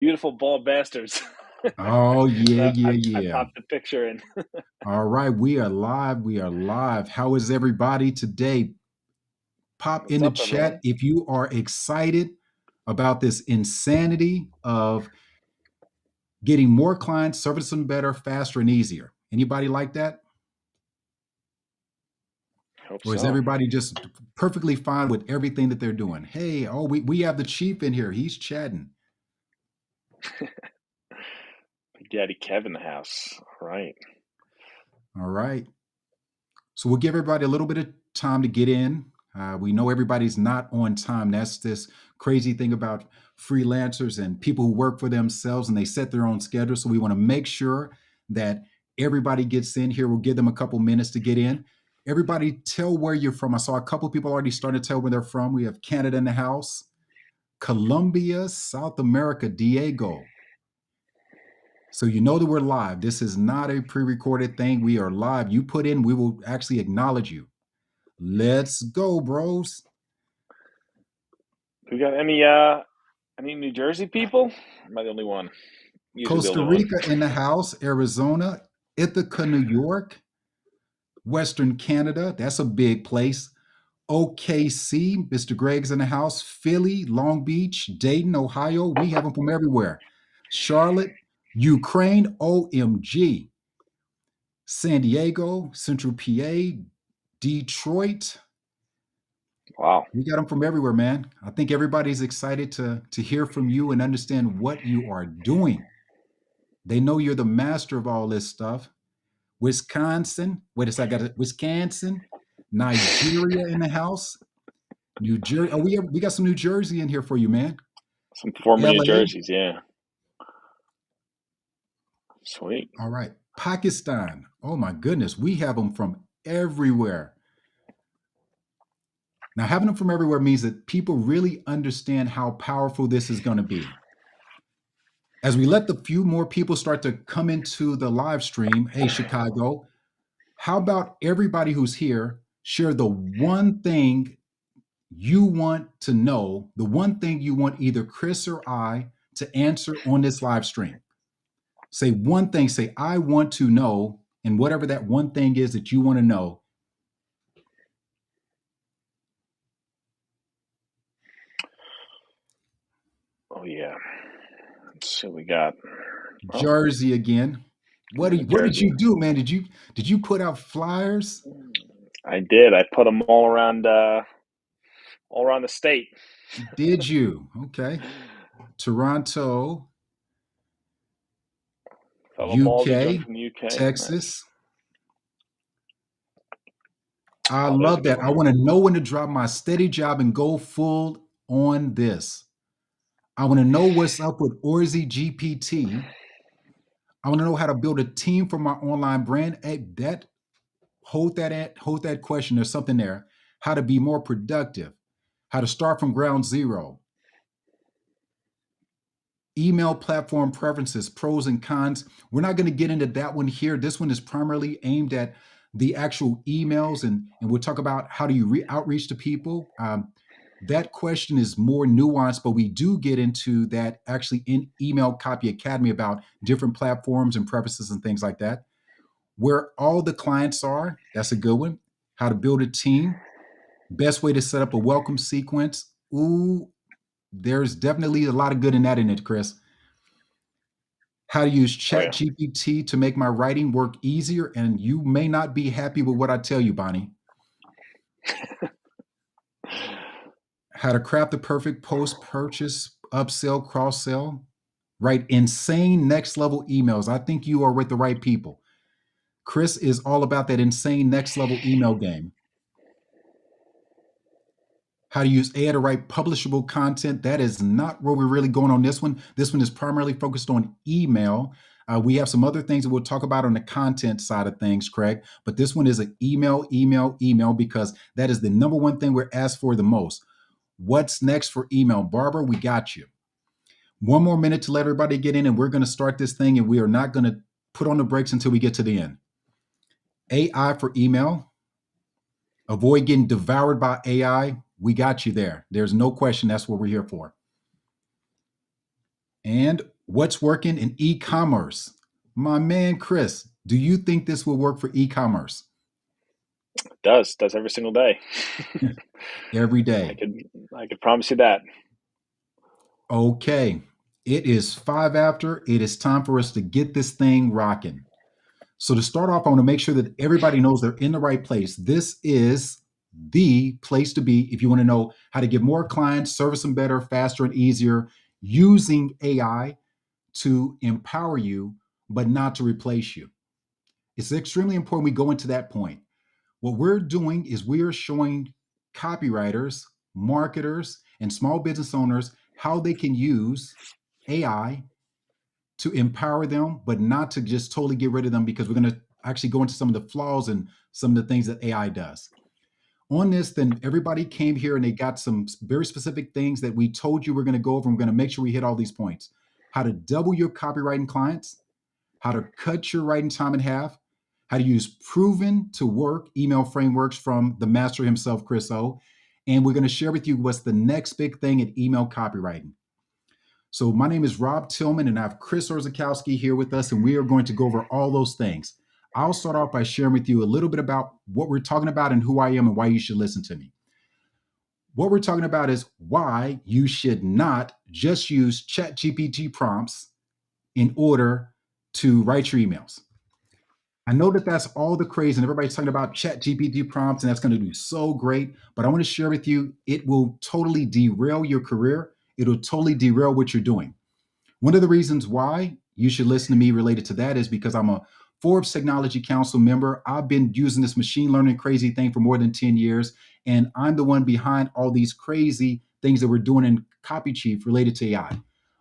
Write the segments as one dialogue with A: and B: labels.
A: beautiful bald bastards.
B: Oh, yeah,
A: So
B: yeah,
A: I
B: yeah.
A: popped the picture in.
B: All right, we are live. We are live. How is everybody today? Pop in
A: What's
B: the
A: up,
B: chat
A: everyone?
B: if you are excited about this insanity of getting more clients, servicing them better, faster, and easier. Anybody like that?
A: Hope
B: Or is
A: so.
B: everybody just perfectly fine with everything that they're doing? Hey, oh, we have the chief in here. He's chatting.
A: Big Daddy Kev in the house. All right.
B: All right. So we'll give everybody a little bit of time to get in. We know everybody's not on time. That's this crazy thing about freelancers and people who work for themselves and they set their own schedule. So we want to make sure that everybody gets in here. We'll give them a couple minutes to get in. Everybody tell where you're from. I saw a couple people already starting to tell where they're from. We have Canada in the house, Colombia, South America, Diego. So you know that we're live. This is not a pre-recorded thing. We are live. You put in, we will actually acknowledge you. Let's go, bros.
A: We got any New Jersey people? Am I the only one? Usually the
B: Costa
A: only one.
B: Rica in the house, Arizona, Ithaca, New York, Western Canada. That's a big place. OKC, Mr. Greg's in the house. Philly, Long Beach, Dayton, Ohio. We have them from everywhere. Charlotte, Ukraine, OMG. San Diego, Central PA, Detroit.
A: Wow.
B: We got them from everywhere, man. I think everybody's excited to hear from you and understand what you are doing. They know you're the master of all this stuff. Wisconsin, wait a second, I got it. Wisconsin, Nigeria in the house, New Jersey. Oh, we got some New Jersey in here for you, man.
A: Some former New
B: LA.
A: Jerseys, yeah. Sweet.
B: All right. Pakistan. Oh my goodness, we have them from everywhere. Now, having them from everywhere means that people really understand how powerful this is going to be. As we let the few more people start to come into the live stream, hey, Chicago, how about everybody who's here share the one thing you want to know, the one thing you want either Chris or I to answer on this live stream? Say one thing, say, I want to know, and whatever that one thing is that you want to know.
A: Oh yeah. Let's see what we got. Oh,
B: Jersey again.
A: New
B: What did
A: Jersey.
B: you do, man? Did you put out flyers?
A: I did. I put them all around the state.
B: Did you? Okay. Toronto,
A: Fellow malls are joining
B: UK,
A: from the UK. Nice.
B: Texas. I
A: Oh, there's a
B: love
A: good
B: that. I
A: one.
B: want to know when to drop my steady job and go full on this. I want to know what's up with Orzi GPT. I want to know how to build a team for my online brand. Hey, hold that question. There's something there. How to be more productive. How to start from ground zero. Email platform preferences, pros and cons. We're not going to get into that one here. This one is primarily aimed at the actual emails, and we'll talk about how do you outreach to people. That question is more nuanced, but we do get into that actually in Email Copy Academy about different platforms and preferences and things like that. Where all the clients are, that's a good one. How to build a team, best way to set up a welcome sequence. Ooh, there's definitely a lot of good in that in it, Chris. How to use
A: Oh yeah.
B: ChatGPT to make my writing work easier. And you may not be happy with what I tell you, Bonnie. How to craft the perfect post purchase, upsell, cross sell, write insane next level emails. I think you are with the right people. Chris is all about that insane next level email game. How to use AI to write publishable content. That is not where we're really going on this one. This one is primarily focused on email. We have some other things that we'll talk about on the content side of things, Craig. But this one is an email, email, email, because that is the number one thing we're asked for the most. What's next for email? Barbara, we got you. One more minute to let everybody get in, and we're going to start this thing, and we are not going to put on the brakes until we get to the end. AI for email. Avoid getting devoured by AI. We got you there. There's no question that's what we're here for. And what's working in e-commerce? My man, Chris, do you think this will work for e-commerce?
A: Does every single day.
B: Every
A: I
B: day.
A: could I could promise you that.
B: Okay. It is 5 after. It is time for us to get this thing rocking. So to start off, I want to make sure that everybody knows they're in the right place. This is the place to be if you want to know how to get more clients, service them better, faster, and easier using AI to empower you, but not to replace you. It's extremely important we go into that point. What we're doing is we are showing copywriters, marketers, and small business owners how they can use AI to empower them, but not to just totally get rid of them, because we're going to actually go into some of the flaws and some of the things that AI does. On this, then everybody came here and they got some very specific things that we told you we're going to go over. And we're going to make sure we hit all these points. How to double your copywriting clients, how to cut your writing time in half, how to use proven to work email frameworks from the master himself, Chris O. And we're going to share with you what's the next big thing in email copywriting. So my name is Rob Tillman, and I have Chris Orzakowski here with us, and we are going to go over all those things. I'll start off by sharing with you a little bit about what we're talking about and who I am and why you should listen to me. What we're talking about is why you should not just use ChatGPT prompts in order to write your emails. I know that that's all the craze, and everybody's talking about ChatGPT prompts, and that's going to do so great. But I want to share with you, it will totally derail your career. It'll totally derail what you're doing. One of the reasons why you should listen to me related to that is because I'm a Forbes Technology Council member. I've been using this machine learning crazy thing for more than 10 years, and I'm the one behind all these crazy things that we're doing in Copy Chief related to AI.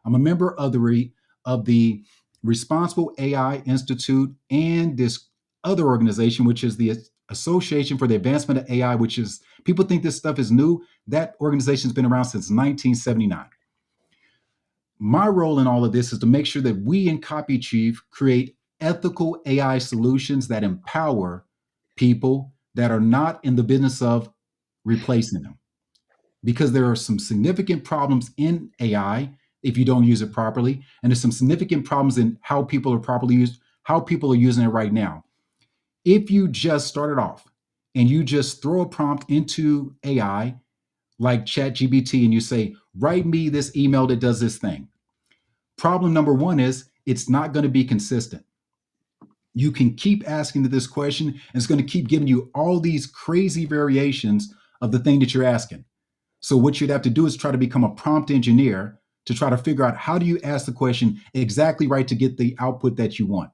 B: I'm a member of the Responsible AI Institute and this other organization, which is the Association for the Advancement of AI, which is, people think this stuff is new. That organization's been around since 1979. My role in all of this is to make sure that we in Copy Chief create ethical AI solutions that empower people that are not in the business of replacing them. Because there are some significant problems in AI if you don't use it properly, and there's some significant problems in how people are properly used, how people are using it right now. If you just started off and you just throw a prompt into AI like ChatGPT and you say, write me this email that does this thing. Problem number one is it's not going to be consistent. You can keep asking this question, and it's going to keep giving you all these crazy variations of the thing that you're asking. So what you'd have to do is try to become a prompt engineer to try to figure out how do you ask the question exactly right to get the output that you want.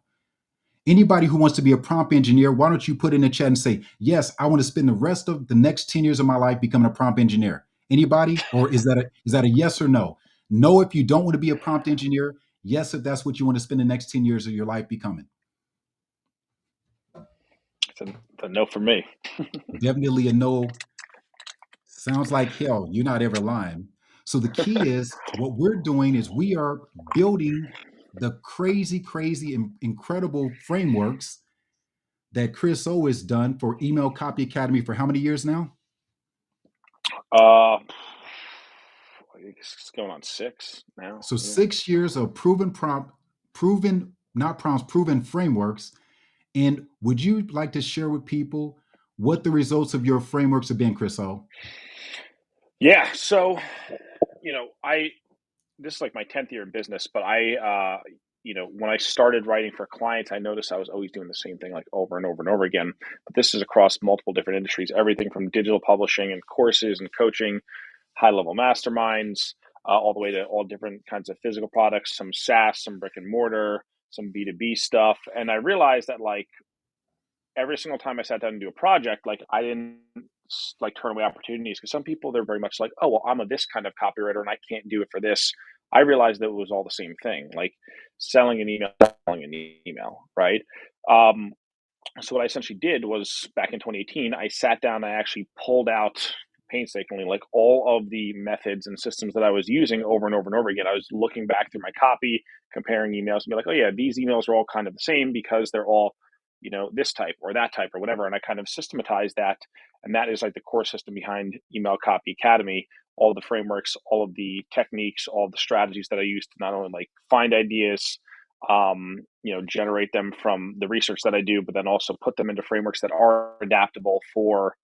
B: Anybody who wants to be a prompt engineer, why don't you put in the chat and say, yes, I want to spend the rest of the next 10 years of my life becoming a prompt engineer. Anybody? Or is that a yes or no? No, if you don't want to be a prompt engineer. Yes, if that's what you want to spend the next 10 years of your life becoming.
A: It's a no for me.
B: Definitely a no. Sounds like hell. You're not ever lying. So the key is what we're doing is we are building the crazy, crazy, incredible frameworks that Chris O has done for Email Copy Academy for how many years now?
A: Uh, it's going on 6 now.
B: So
A: Yeah.
B: 6 years of proven, not prompts, proven frameworks. And would you like to share with people what the results of your frameworks have been, Chris O?
A: Yeah. So, I this is like my 10th year in business, but when I started writing for clients, I noticed I was always doing the same thing like over and over and over again. But this is across multiple different industries, everything from digital publishing and courses and coaching, high level masterminds, all the way to all different kinds of physical products, some SaaS, some brick and mortar, some B2B stuff. And I realized that like every single time I sat down and do a project, like I didn't like turn away opportunities because some people they're very much like, oh well, I'm a this kind of copywriter and I can't do it for this. I realized that it was all the same thing, like selling an email, right? Um, so what I essentially did was back in 2018, I sat down and I actually pulled out painstakingly like all of the methods and systems that I was using over and over and over again. I was looking back through my copy, comparing emails and be like, oh yeah, these emails are all kind of the same because they're all, this type or that type or whatever. And I kind of systematized that. And that is like the core system behind Email Copy Academy. all the frameworks, all of the techniques, all of the strategies that I use to not only like find ideas, generate them from the research that I do, but then also put them into frameworks that are adaptable for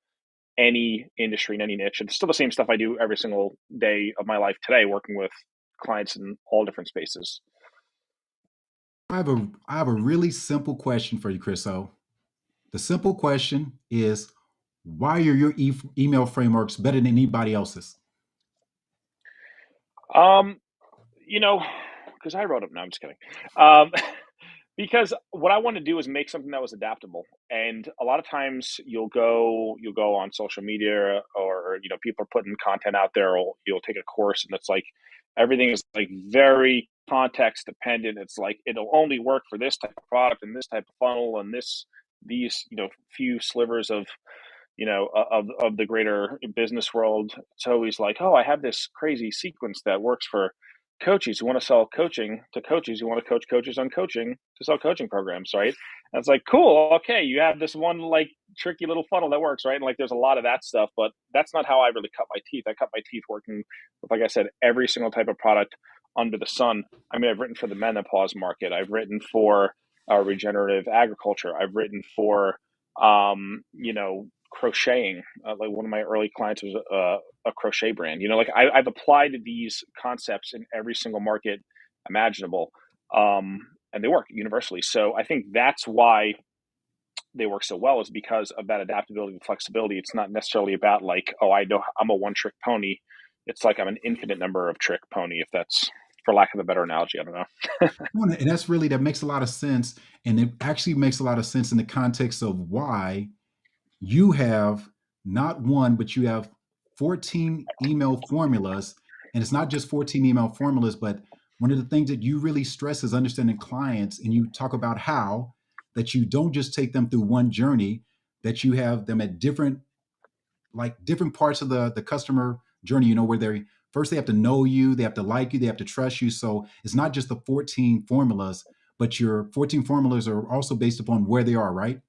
A: any industry and any niche. It's still the same stuff I do every single day of my life today, working with clients in all different spaces.
B: I have a really simple question for you, Chris. So the simple question is, why are your email frameworks better than anybody else's?
A: Um, you know, because I wrote them. No, I'm just kidding. Um, because what I want to do is make something that was adaptable. And a lot of times you'll go on social media, or people are putting content out there, or you'll take a course and it's like everything is like very context dependent. It's like it'll only work for this type of product and this type of funnel and these few slivers of of the greater business world. It's always like, oh, I have this crazy sequence that works for coaches who want to sell coaching to coaches who want to coach coaches on coaching to sell coaching programs, right? And it's like, cool, okay, you have this one like tricky little funnel that works, right? And like, there's a lot of that stuff, but that's not how I really cut my teeth. I cut my teeth working with, like I said, every single type of product under the sun. I mean, I've written for the menopause market. I've written for regenerative agriculture. I've written for crocheting. Like one of my early clients was a crochet brand. Like I've applied these concepts in every single market imaginable, and they work universally. So I think that's why they work so well, is because of that adaptability and flexibility. It's not necessarily about like, oh, I know I'm a one trick pony. It's like I'm an infinite number of trick pony, if that's for lack of a better analogy. I don't know.
B: Well, and that makes a lot of sense. And it actually makes a lot of sense in the context of why you have not one, but you have 14 email formulas. And it's not just 14 email formulas, but one of the things that you really stress is understanding clients. And you talk about how that you don't just take them through one journey, that you have them at different parts of the customer journey, where they have to know you, they have to like you, they have to trust you. So it's not just the 14 formulas, but your 14 formulas are also based upon where they are, right?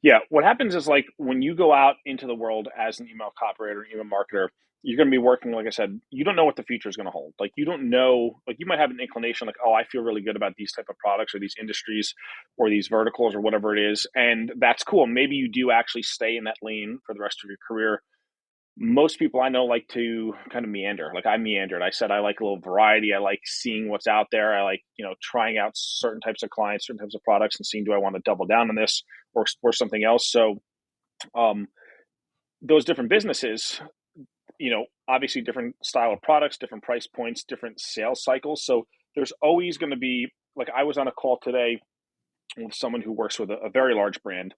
A: Yeah, what happens is like when you go out into the world as an email copywriter, email marketer, you're going to be working, like I said, you don't know what the future is going to hold. Like you don't know, like you might have an inclination like, oh, I feel really good about these type of products or these industries or these verticals or whatever it is. And that's cool. Maybe you do actually stay in that lane for the rest of your career. Most people I know like to kind of meander. Like I meandered. I said I like a little variety. I like seeing what's out there. I like, trying out certain types of clients, certain types of products and seeing, do I want to double down on this or explore something else? So um, those different businesses, obviously different style of products, different price points, different sales cycles. So there's always going to be, like I was on a call today with someone who works with a very large brand,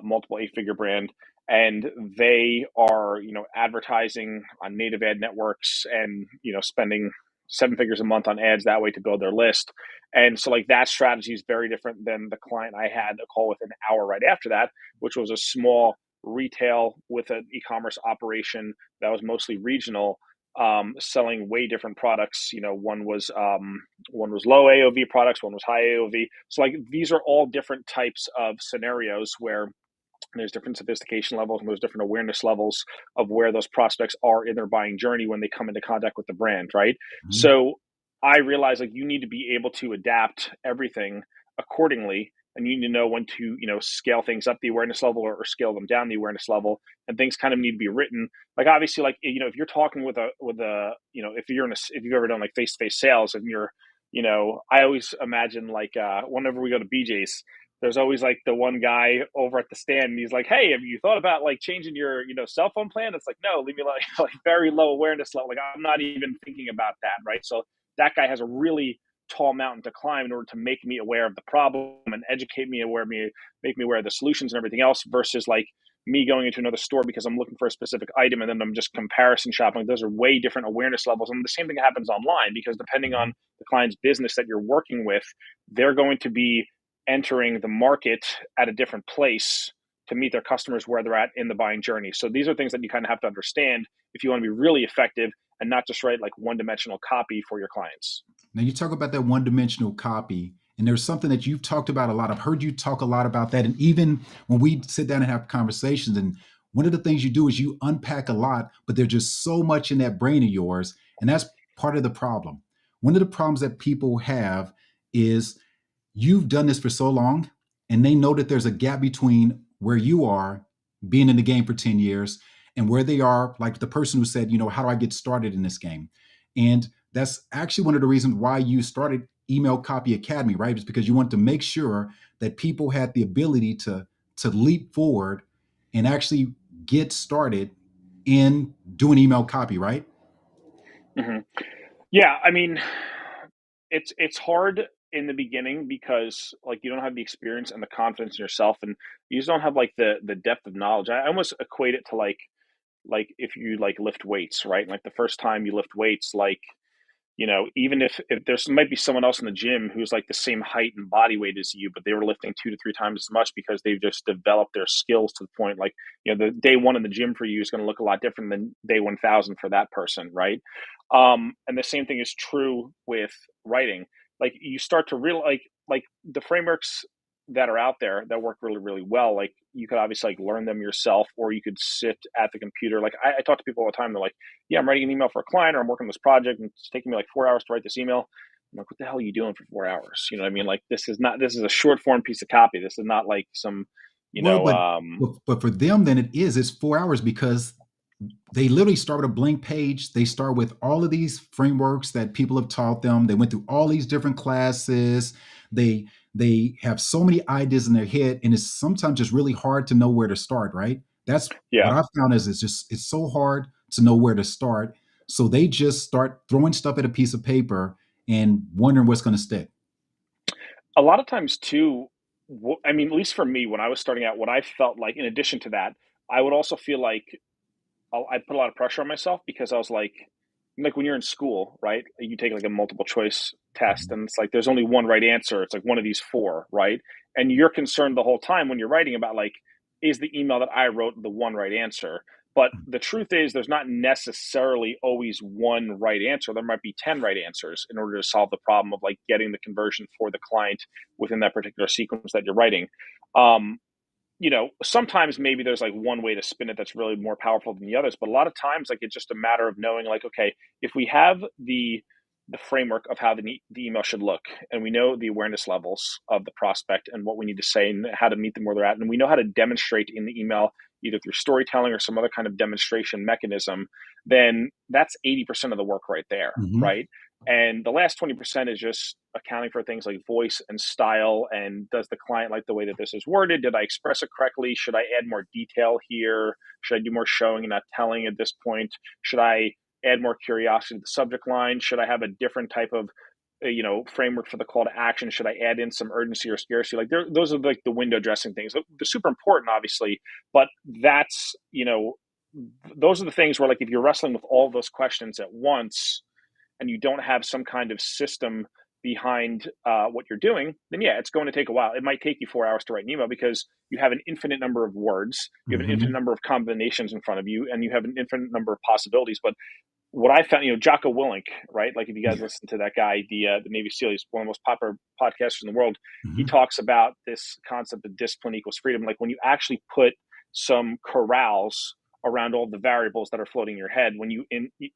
A: multiple eight-figure brand, and they are, advertising on native ad networks and, spending seven figures a month on ads that way to build their list. And so like that strategy is very different than the client I had a call with an hour right after that, which was a small retail with an e-commerce operation that was mostly regional, selling way different products. One was low AOV products, one was high AOV. So like these are all different types of scenarios where there's different sophistication levels and there's different awareness levels of where those prospects are in their buying journey when they come into contact with the brand, right?
B: Mhm.
A: So I realize like you need to be able to adapt everything accordingly, and you need to know when to scale things up the awareness level, or scale them down the awareness level, and things kind of need to be written. Like obviously, like if you're talking with a if if you've ever done like face-to-face sales and you're I always imagine like whenever we go to BJ's, there's always like the one guy over at the stand and he's like, hey, have you thought about like changing your cell phone plan? It's like, no, leave me alone. Like very low awareness level, like I'm not even thinking about that, right? So that guy has a really tall mountain to climb in order to make me aware of the problem and educate me, make me aware of the solutions and everything else, versus like me going into another store because I'm looking for a specific item and then I'm just comparison shopping. Those are way different awareness levels. And the same thing happens online, because depending on the client's business that you're working with, they're going to be entering the market at a different place to meet their customers where they're at in the buying journey. So these are things that you kind of have to understand if you want to be really effective and not just write like one-dimensional copy for your clients.
B: Now you talk about that one-dimensional copy, and there's something that you've talked about a lot. I've heard you talk a lot about that, and even when we sit down and have conversations, and one of the things you do is you unpack a lot, but there's just so much in that brain of yours. And that's part of the problem. One of the problems that people have is you've done this for so long, and they know that there's a gap between where you are being in the game for 10 years and where they are, like the person who said, how do I get started in this game? And that's actually one of the reasons why you started Email Copy Academy, right? It's because you want to make sure that people had the ability to leap forward and actually get started in doing email copy, right?
A: Hmm. Yeah, I mean, it's hard in the beginning because like you don't have the experience and the confidence in yourself, and you just don't have like the depth of knowledge. I almost equate it to like if you like lift weights, right? Like the first time you lift weights, like even if there's might be someone else in the gym who's like the same height and body weight as you, but they were lifting 2 to 3 times as much because they've just developed their skills to the point like, the day one in the gym for you is going to look a lot different than day 1,000 for that person, right? And the same thing is true with writing. Like you start to real like the frameworks that are out there that work really, really well. Like you could obviously like learn them yourself, or you could sit at the computer. Like I talk to people all the time. They're like, yeah, I'm writing an email for a client, or I'm working on this project and it's taking me like 4 hours to write this email. I'm like, what the hell are you doing for 4 hours? You know what I mean? Like this is a short form piece of copy. This is not like some, you
B: Well,
A: know,
B: but
A: um,
B: but for them, then it's 4 hours because they literally start with a blank page. They start with all of these frameworks that people have taught them. They went through all these different classes. They they have so many ideas in their head, and it's sometimes just really hard to know where to start. Right? That's what
A: yeah.
B: I've found is it's so hard to know where to start. So they just start throwing stuff at a piece of paper and wondering what's going to stick.
A: A lot of times too, I mean, at least for me, when I was starting out, what I felt like, in addition to that, I would also feel like I put a lot of pressure on myself because I was like when you're in school, right? You take like a multiple choice test,
B: Mhm.
A: and it's like there's only one right answer. It's like one of these four, right? And you're concerned the whole time when you're writing about like, is the email that I wrote the one right answer? But the truth is, there's not necessarily always one right answer. There might be 10 right answers in order to solve the problem of like getting the conversion for the client within that particular sequence that you're writing. Um, sometimes maybe there's like one way to spin it that's really more powerful than the others, but a lot of times like it's just a matter of knowing like, okay, if we have the framework of how the email should look, and we know the awareness levels of the prospect and what we need to say and how to meet them where they're at, and we know how to demonstrate in the email either through storytelling or some other kind of demonstration mechanism, then that's 80% of the work right there,
B: Mhm.
A: right? And the last 20% is just accounting for things like voice and style. And does the client like the way that this is worded? Did I express it correctly? Should I add more detail here? Should I do more showing and not telling at this point? Should I add more curiosity to the subject line? Should I have a different type of framework for the call to action? Should I add in some urgency or scarcity? Like those are like the window dressing things. They're super important, obviously, but that's those are the things where like if you're wrestling with all those questions at once and you don't have some kind of system behind what you're doing, then yeah, it's going to take a while. It might take you 4 hours to write an email because you have an infinite number of words, you have an infinite
B: Mhm.
A: number of combinations in front of you, and you have an infinite number of possibilities. But what I found, Jocko Willink, right? Like if you guys
B: Yeah.
A: listen to that guy, the Navy SEAL, he's one of the most popular podcasters in the world. He
B: Mhm.
A: talks about this concept of discipline equals freedom. Like when you actually put some corrals around all the variables that are floating in your head, when you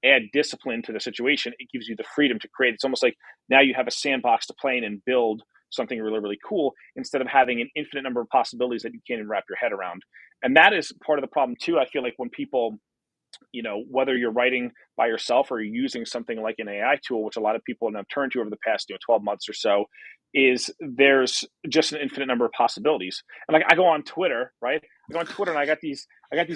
A: add discipline to the situation, it gives you the freedom to create. It's almost like now you have a sandbox to play in and build something really, really cool instead of having an infinite number of possibilities that you can't even wrap your head around. And that is part of the problem too. I feel like when people, whether you're writing by yourself or you're using something like an AI tool, which a lot of people have turned to over the past 12 months or so, is there's just an infinite number of possibilities. And like I go on Twitter, right? I go on Twitter and I got these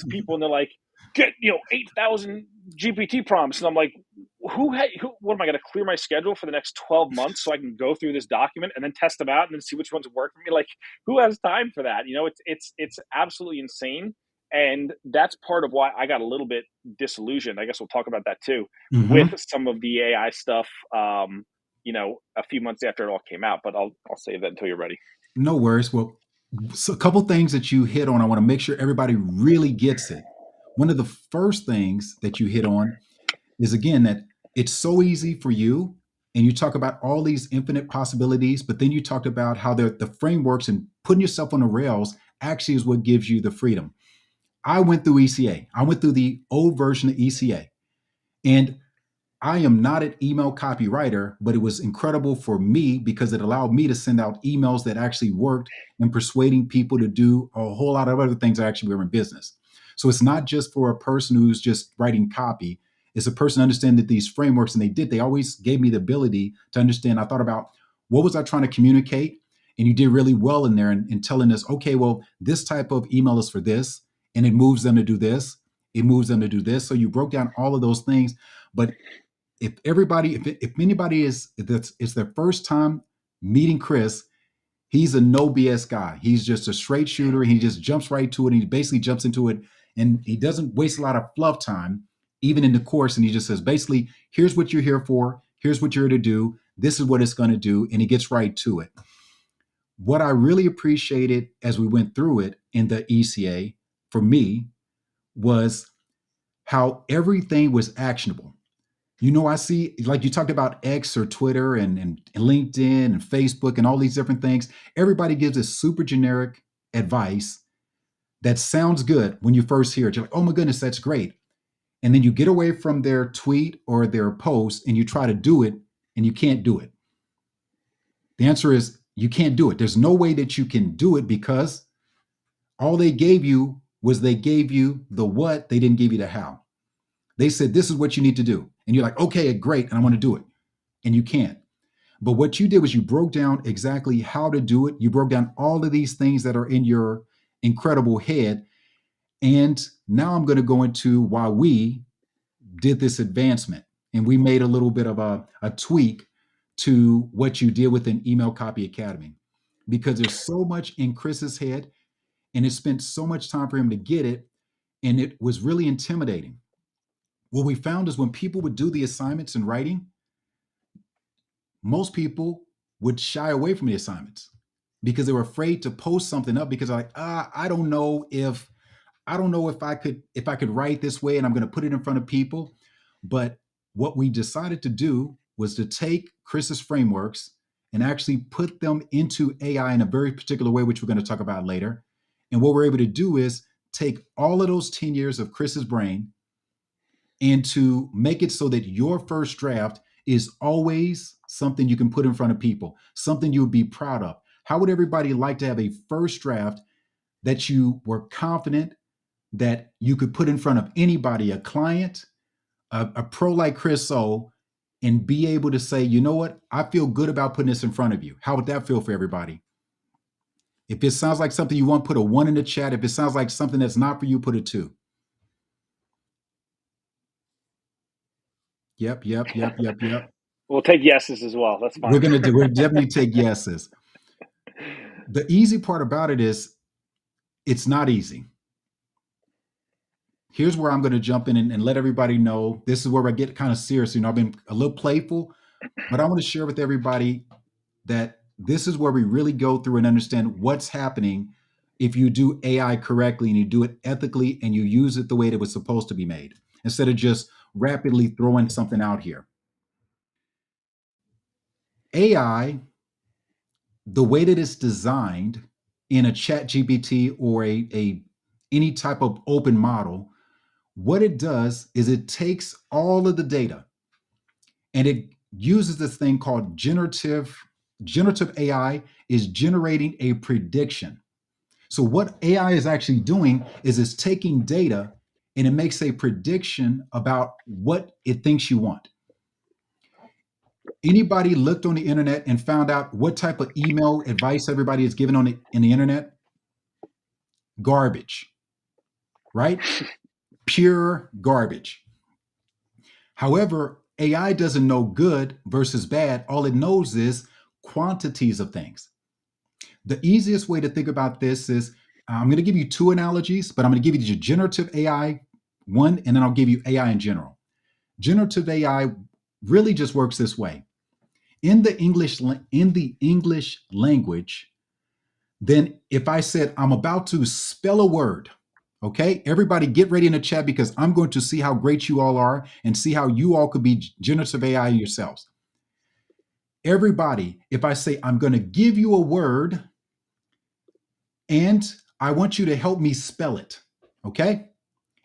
A: people and they're like, get 8,000 GPT prompts, and I'm like, what am I going to clear my schedule for the next 12 months so I can go through this document and then test them out and then see which ones work for me? Like, who has time for that? It's absolutely insane, and that's part of why I got a little bit disillusioned. I guess we'll talk about that too with
B: Mhm.
A: some of the AI stuff. A few months after it all came out, but I'll save that until you're ready.
B: No worries. Well, so a couple things that you hit on, I want to make sure everybody really gets it. One of the first things that you hit on is again that it's so easy for you, and you talk about all these infinite possibilities, but then you talked about how the frameworks and putting yourself on the rails actually is what gives you the freedom. I went through ECA. I went through the old version of ECA. And I am not an email copywriter, but it was incredible for me because it allowed me to send out emails that actually worked and persuading people to do a whole lot of other things that actually were in business. So it's not just for a person who's just writing copy. It's a person understanding these frameworks, and they always gave me the ability to understand. I thought about what was I trying to communicate, and you did really well in there in telling us, okay, well, this type of email is for this, and it moves them to do this, it moves them to do this. So you broke down all of those things, but if anybody if it's their first time meeting Chris, he's a no BS guy. He's just a straight shooter. He just jumps right to it. And he basically jumps into it, and he doesn't waste a lot of fluff time, even in the course. And he just says, basically, here's what you're here for. Here's what you're here to do. This is what it's going to do. And he gets right to it. What I really appreciated as we went through it in the ECA for me was how everything was actionable. I see, like you talked about X or Twitter and LinkedIn and Facebook and all these different things. Everybody gives us super generic advice that sounds good when you first hear it. You're like, oh my goodness, that's great. And then you get away from their tweet or their post and you try to do it and you can't do it. The answer is you can't do it. There's no way that you can do it because all they gave you was they gave you the what, they didn't give you the how. They said, this is what you need to do. And you're like, okay, great. And I want to do it. And you can't. But what you did was you broke down exactly how to do it. You broke down all of these things that are in your incredible head. And now I'm going to go into why we did this advancement. And we made a little bit of a tweak to what you did within Email Copy Academy, because there's so much in Chris's head and it spent so much time for him to get it. And it was really intimidating. What we found is when people would do the assignments in writing, most people would shy away from the assignments because they were afraid to post something up because they're like, I don't know if I could write this way and I'm going to put it in front of people. But what we decided to do was to take Chris's frameworks and actually put them into AI in a very particular way, which we're going to talk about later. And what we're able to do is take all of those 10 years of Chris's brain and to make it so that your first draft is always something you can put in front of people, something you would be proud of. How would everybody like to have a first draft that you were confident that you could put in front of anybody, a client, a pro like Chris O, and be able to say, you know what, I feel good about putting this in front of you. How would that feel for everybody? If it sounds like something you want, put a 1 in the chat. If it sounds like something that's not for you, put a 2. Yep.
A: We'll take yeses as well. That's fine.
B: We'll definitely take yeses. The easy part about it is it's not easy. Here's where I'm going to jump in and let everybody know. This is where I get kind of serious. I've been a little playful, but I want to share with everybody that this is where we really go through and understand what's happening if you do AI correctly and you do it ethically and you use it the way that it was supposed to be made, instead of just rapidly throwing something out here. AI, the way that it's designed in a chat GPT or any type of open model, what it does is it takes all of the data and it uses this thing called generative AI is generating a prediction. So what AI is actually doing is it's taking data and it makes a prediction about what it thinks you want. Anybody looked on the internet and found out what type of email advice everybody is giving in the internet? Garbage, right? Pure garbage. However, AI doesn't know good versus bad. All it knows is quantities of things. The easiest way to think about this is I'm going to give you 2 analogies, but I'm going to give you the generative AI one, and then I'll give you AI in general. Generative AI really just works this way. In the English language, then if I said I'm about to spell a word, okay, everybody get ready in the chat because I'm going to see how great you all are and see how you all could be generative AI yourselves. Everybody, if I say I'm going to give you a word and I want you to help me spell it, Okay.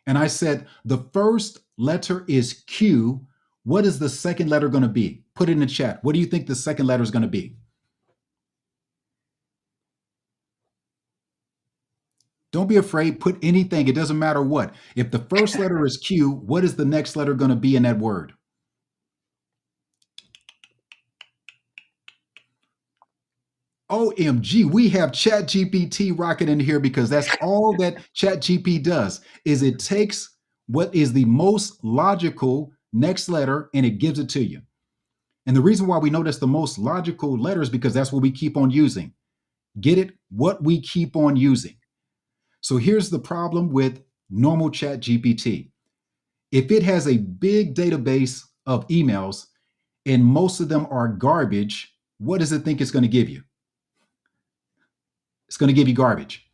B: And I said, the first letter is Q. What is the second letter going to be? Put it in the chat. What do you think the second letter is going to be? Don't be afraid. Put anything. It doesn't matter what. If the first letter is Q, what is the next letter going to be in that word? OMG, we have ChatGPT rocking in here because that's all that ChatGPT does is it takes what is the most logical next letter and it gives it to you. And the reason why we know that's the most logical letter is because that's what we keep on using. Get it? What we keep on using. So here's the problem with normal ChatGPT. If it has a big database of emails and most of them are garbage, what does it think it's going to give you? It's going to give you garbage.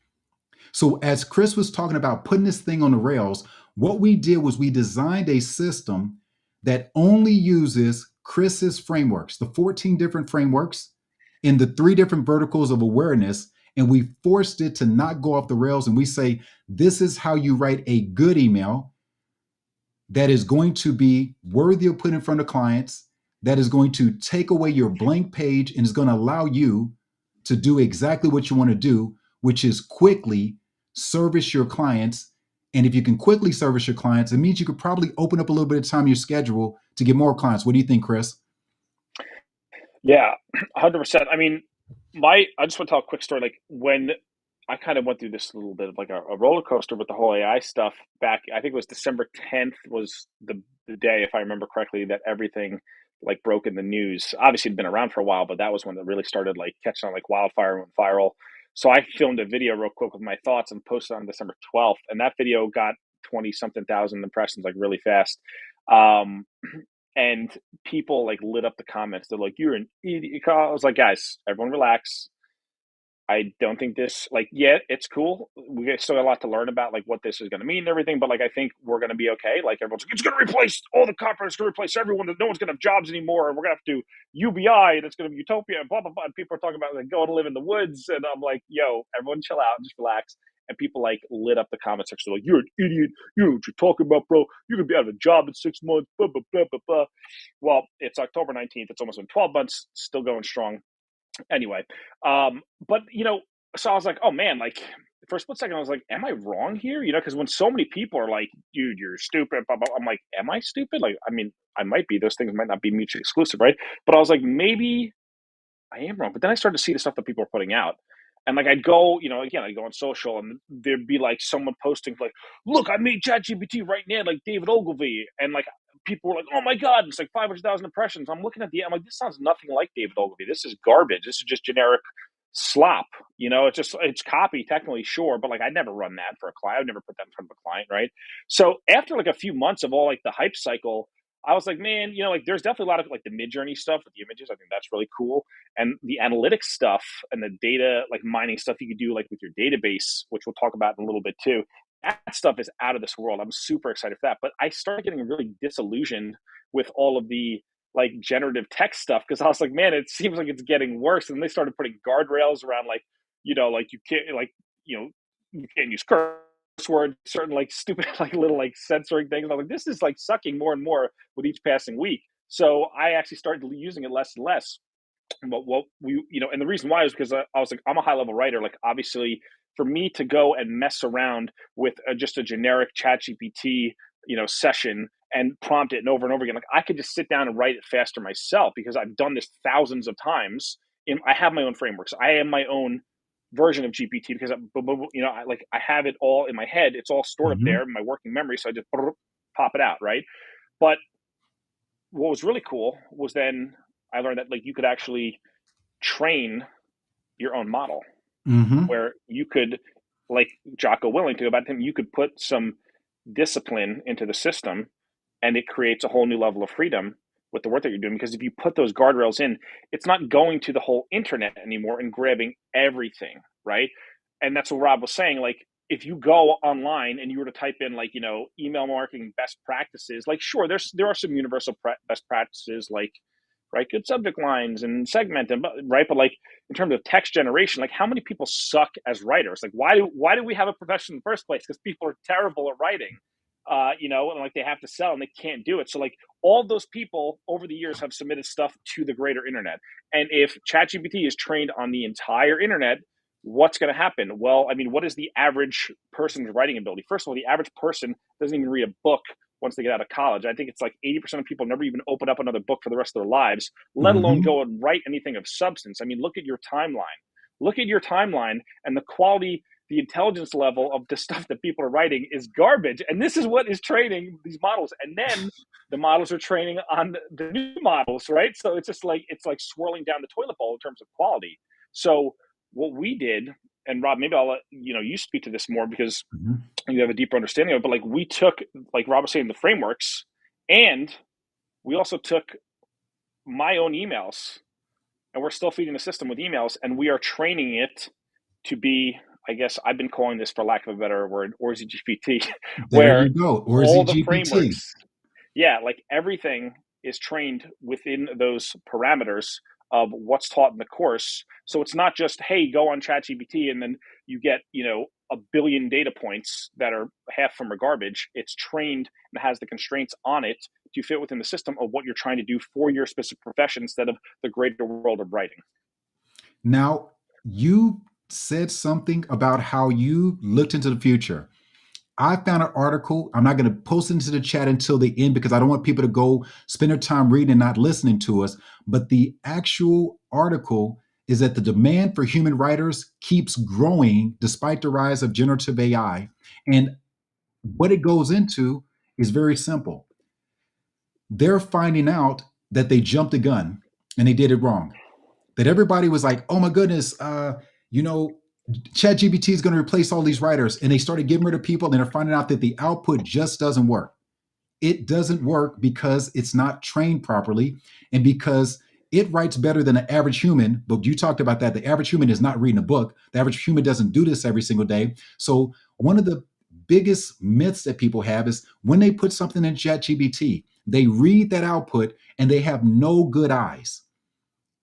B: So, as Chris was talking about putting this thing on the rails, what we did was we designed a system that only uses Chris's frameworks, the 14 different frameworks in the 3 different verticals of awareness. And we forced it to not go off the rails. And we say, this is how you write a good email that is going to be worthy of putting in front of clients, that is going to take away your blank page and is going to allow you to do exactly what you want to do, which is quickly service your clients. And if you can quickly service your clients, it means you could probably open up a little bit of time in your schedule to get more clients. What do you think, Chris?
A: Yeah, 100%. I mean, I just want to tell a quick story. Like when I kind of went through this little bit of like a roller coaster with the whole AI stuff back, I think it was December 10th was the day, if I remember correctly, that everything like broke in the news. Obviously, it'd been around for a while, but that was when it really started like catching on like wildfire and went viral. So I filmed a video real quick with my thoughts and posted on December 12th, and that video got 20 something thousand impressions like really fast. Um, and people like lit up the comments. They're like, "You're an idiot." I was like, "Guys, everyone relax. I don't think this like yeah, it's cool. We still got a lot to learn about like what this is going to mean and everything, but like I think we're going to be okay. Like everyone's like, it's going to replace all the copywriters, going to replace everyone. No one's going to have jobs anymore, and we're going to have to do UBI, and it's going to be utopia, and blah blah blah." And people are talking about like going to live in the woods, and I'm like, "Yo, everyone, chill out, just relax." And people like lit up the comment section. They're like, "You're an idiot. You know what you're talking about, bro. You're gonna be out of a job in 6 months." Blah blah blah blah blah. Well, it's October 19th. It's almost been 12 months, still going strong. Anyway, but so I was like, oh man, like for a split second, I was like, am I wrong here? Because when so many people are like, dude, you're stupid, blah, blah, I'm like, am I stupid? Like, I mean, I might be. Those things might not be mutually exclusive, right? But I was like, maybe I am wrong. But then I started to see the stuff that people are putting out. And like I'd go, again, I'd go on social and there'd be like someone posting like, look, I made ChatGPT right now, like David Ogilvy. And like people were like, oh my God, it's like 500,000 impressions. I'm looking at I'm like, this sounds nothing like David Ogilvy. This is garbage. This is just generic slop. It's copy technically, sure, but like I'd never run that for a client. I'd never put that in front of a client, right? So after like a few months of all like the hype cycle, I was like, man, like there's definitely a lot of like the Midjourney stuff with the images. I think that's really cool. And the analytics stuff and the data like mining stuff you could do like with your database, which we'll talk about in a little bit too. That stuff is out of this world. I'm super excited for that. But I started getting really disillusioned with all of the like generative text stuff because I was like, man, it seems like it's getting worse. And they started putting guardrails around like, like you can't like, you can't use curse words, certain like stupid like little like censoring things. And I'm like, this is like sucking more and more with each passing week. So I actually started using it less and less. But what we, and the reason why is because I was like, I'm a high level writer. Like, obviously, for me to go and mess around with just a generic chat GPT, session and prompt it and over again, like I could just sit down and write it faster myself because I've done this thousands of times. I have my own frameworks. I am my own version of GPT because, I have it all in my head. It's all stored up
B: Mm-hmm.
A: there in my working memory. So I just pop it out, right? But what was really cool was then I learned that like you could actually train your own model
B: Mm-hmm.
A: where you could, like Jocko Willing to go back to him, you could put some discipline into the system and it creates a whole new level of freedom with the work that you're doing. Because if you put those guardrails in, it's not going to the whole internet anymore and grabbing everything, right? And that's what Rob was saying. Like, if you go online and you were to type in like, email marketing best practices, like sure, there are some universal best practices like right? Good subject lines and segment, and right. But like in terms of text generation, like how many people suck as writers? Like why do we have a profession in the first place? Because people are terrible at writing, and like they have to sell and they can't do it. So like all those people over the years have submitted stuff to the greater internet. And if ChatGPT is trained on the entire internet, what's going to happen? Well, I mean, what is the average person's writing ability? First of all, the average person doesn't even read a book once they get out of college. I think it's like 80% of people never even open up another book for the rest of their lives, let alone
B: Hmm.
A: go and write anything of substance. I mean, look at your timeline. Look at your timeline, and the quality, the intelligence level of the stuff that people are writing is garbage. And this is what is training these models. And then the models are training on the new models, right? So it's just like it's like swirling down the toilet bowl in terms of quality. So what we did, and Rob, maybe I'll let you speak to this more because
B: Hmm.
A: you have a deeper understanding of it. But like we took, like Rob was saying, the frameworks, and we also took my own emails, and we're still feeding the system with emails, and we are training it to be. I guess I've been calling this, for lack of a better word, Orzi GPT,
B: There
A: where
B: you go. Or is
A: all
B: it
A: the
B: GPT?
A: frameworks, yeah, like everything is trained within those parameters of what's taught in the course. So it's not just, hey, go on ChatGPT and then you get, a billion data points that are half from are garbage. It's trained and has the constraints on it to fit within the system of what you're trying to do for your specific profession instead of the greater world of writing.
B: Now, you said something about how you looked into the future. I found an article. I'm not going to post it into the chat until the end because I don't want people to go spend their time reading and not listening to us. But the actual article is that the demand for human writers keeps growing despite the rise of generative AI. And what it goes into is very simple. They're finding out that they jumped the gun and they did it wrong. That everybody was like, oh my goodness, you know, ChatGPT is going to replace all these writers. And they started getting rid of people and they're finding out that the output just doesn't work. It doesn't work because it's not trained properly and because it writes better than an average human. But you talked about that. The average human is not reading a book. The average human doesn't do this every single day. So, one of the biggest myths that people have is when they put something in ChatGPT, they read that output and they have no good eyes.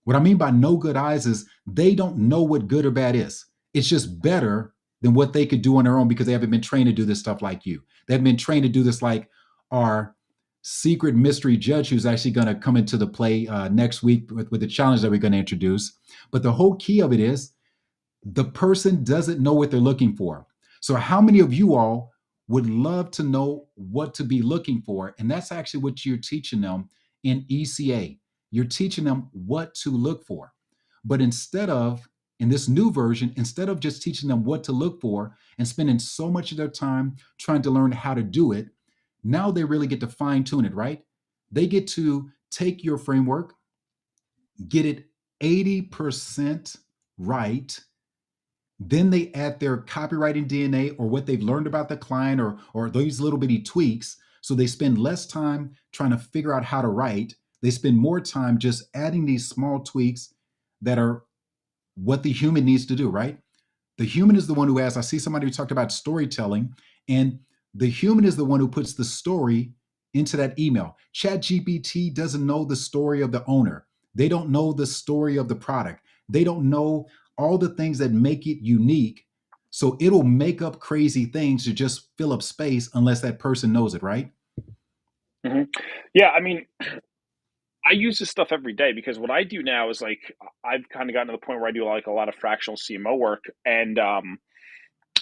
B: What I mean by no good eyes is they don't know what good or bad is. It's just better than what they could do on their own because they haven't been trained to do this stuff like you. They haven't been trained to do this like our secret mystery judge who's actually going to come into the play next week with the challenge that we're going to introduce. But the whole key of it is the person doesn't know what they're looking for. So, how many of you all would love to know what to be looking for? And that's actually what you're teaching them in ECA. You're teaching them what to look for. But instead of, in this new version, instead of just teaching them what to look for and spending so much of their time trying to learn how to do it, now they really get to fine tune it, right? They get to take your framework, get it 80% right, then they add their copywriting DNA or what they've learned about the client or those little bitty tweaks. So they spend less time trying to figure out how to write. They spend more time just adding these small tweaks that are what the human needs to do, right? The human is the one who asks. I see somebody who talked about storytelling, and the human is the one who puts the story into that email. ChatGPT doesn't know the story of the owner. They don't know the story of the product. They don't know all the things that make it unique. So it'll make up crazy things to just fill up space unless that person knows it, right?
A: Mm-hmm. Yeah, I mean, I use this stuff every day because what I do now is like I've kind of gotten to the point where I do like a lot of fractional CMO work, and but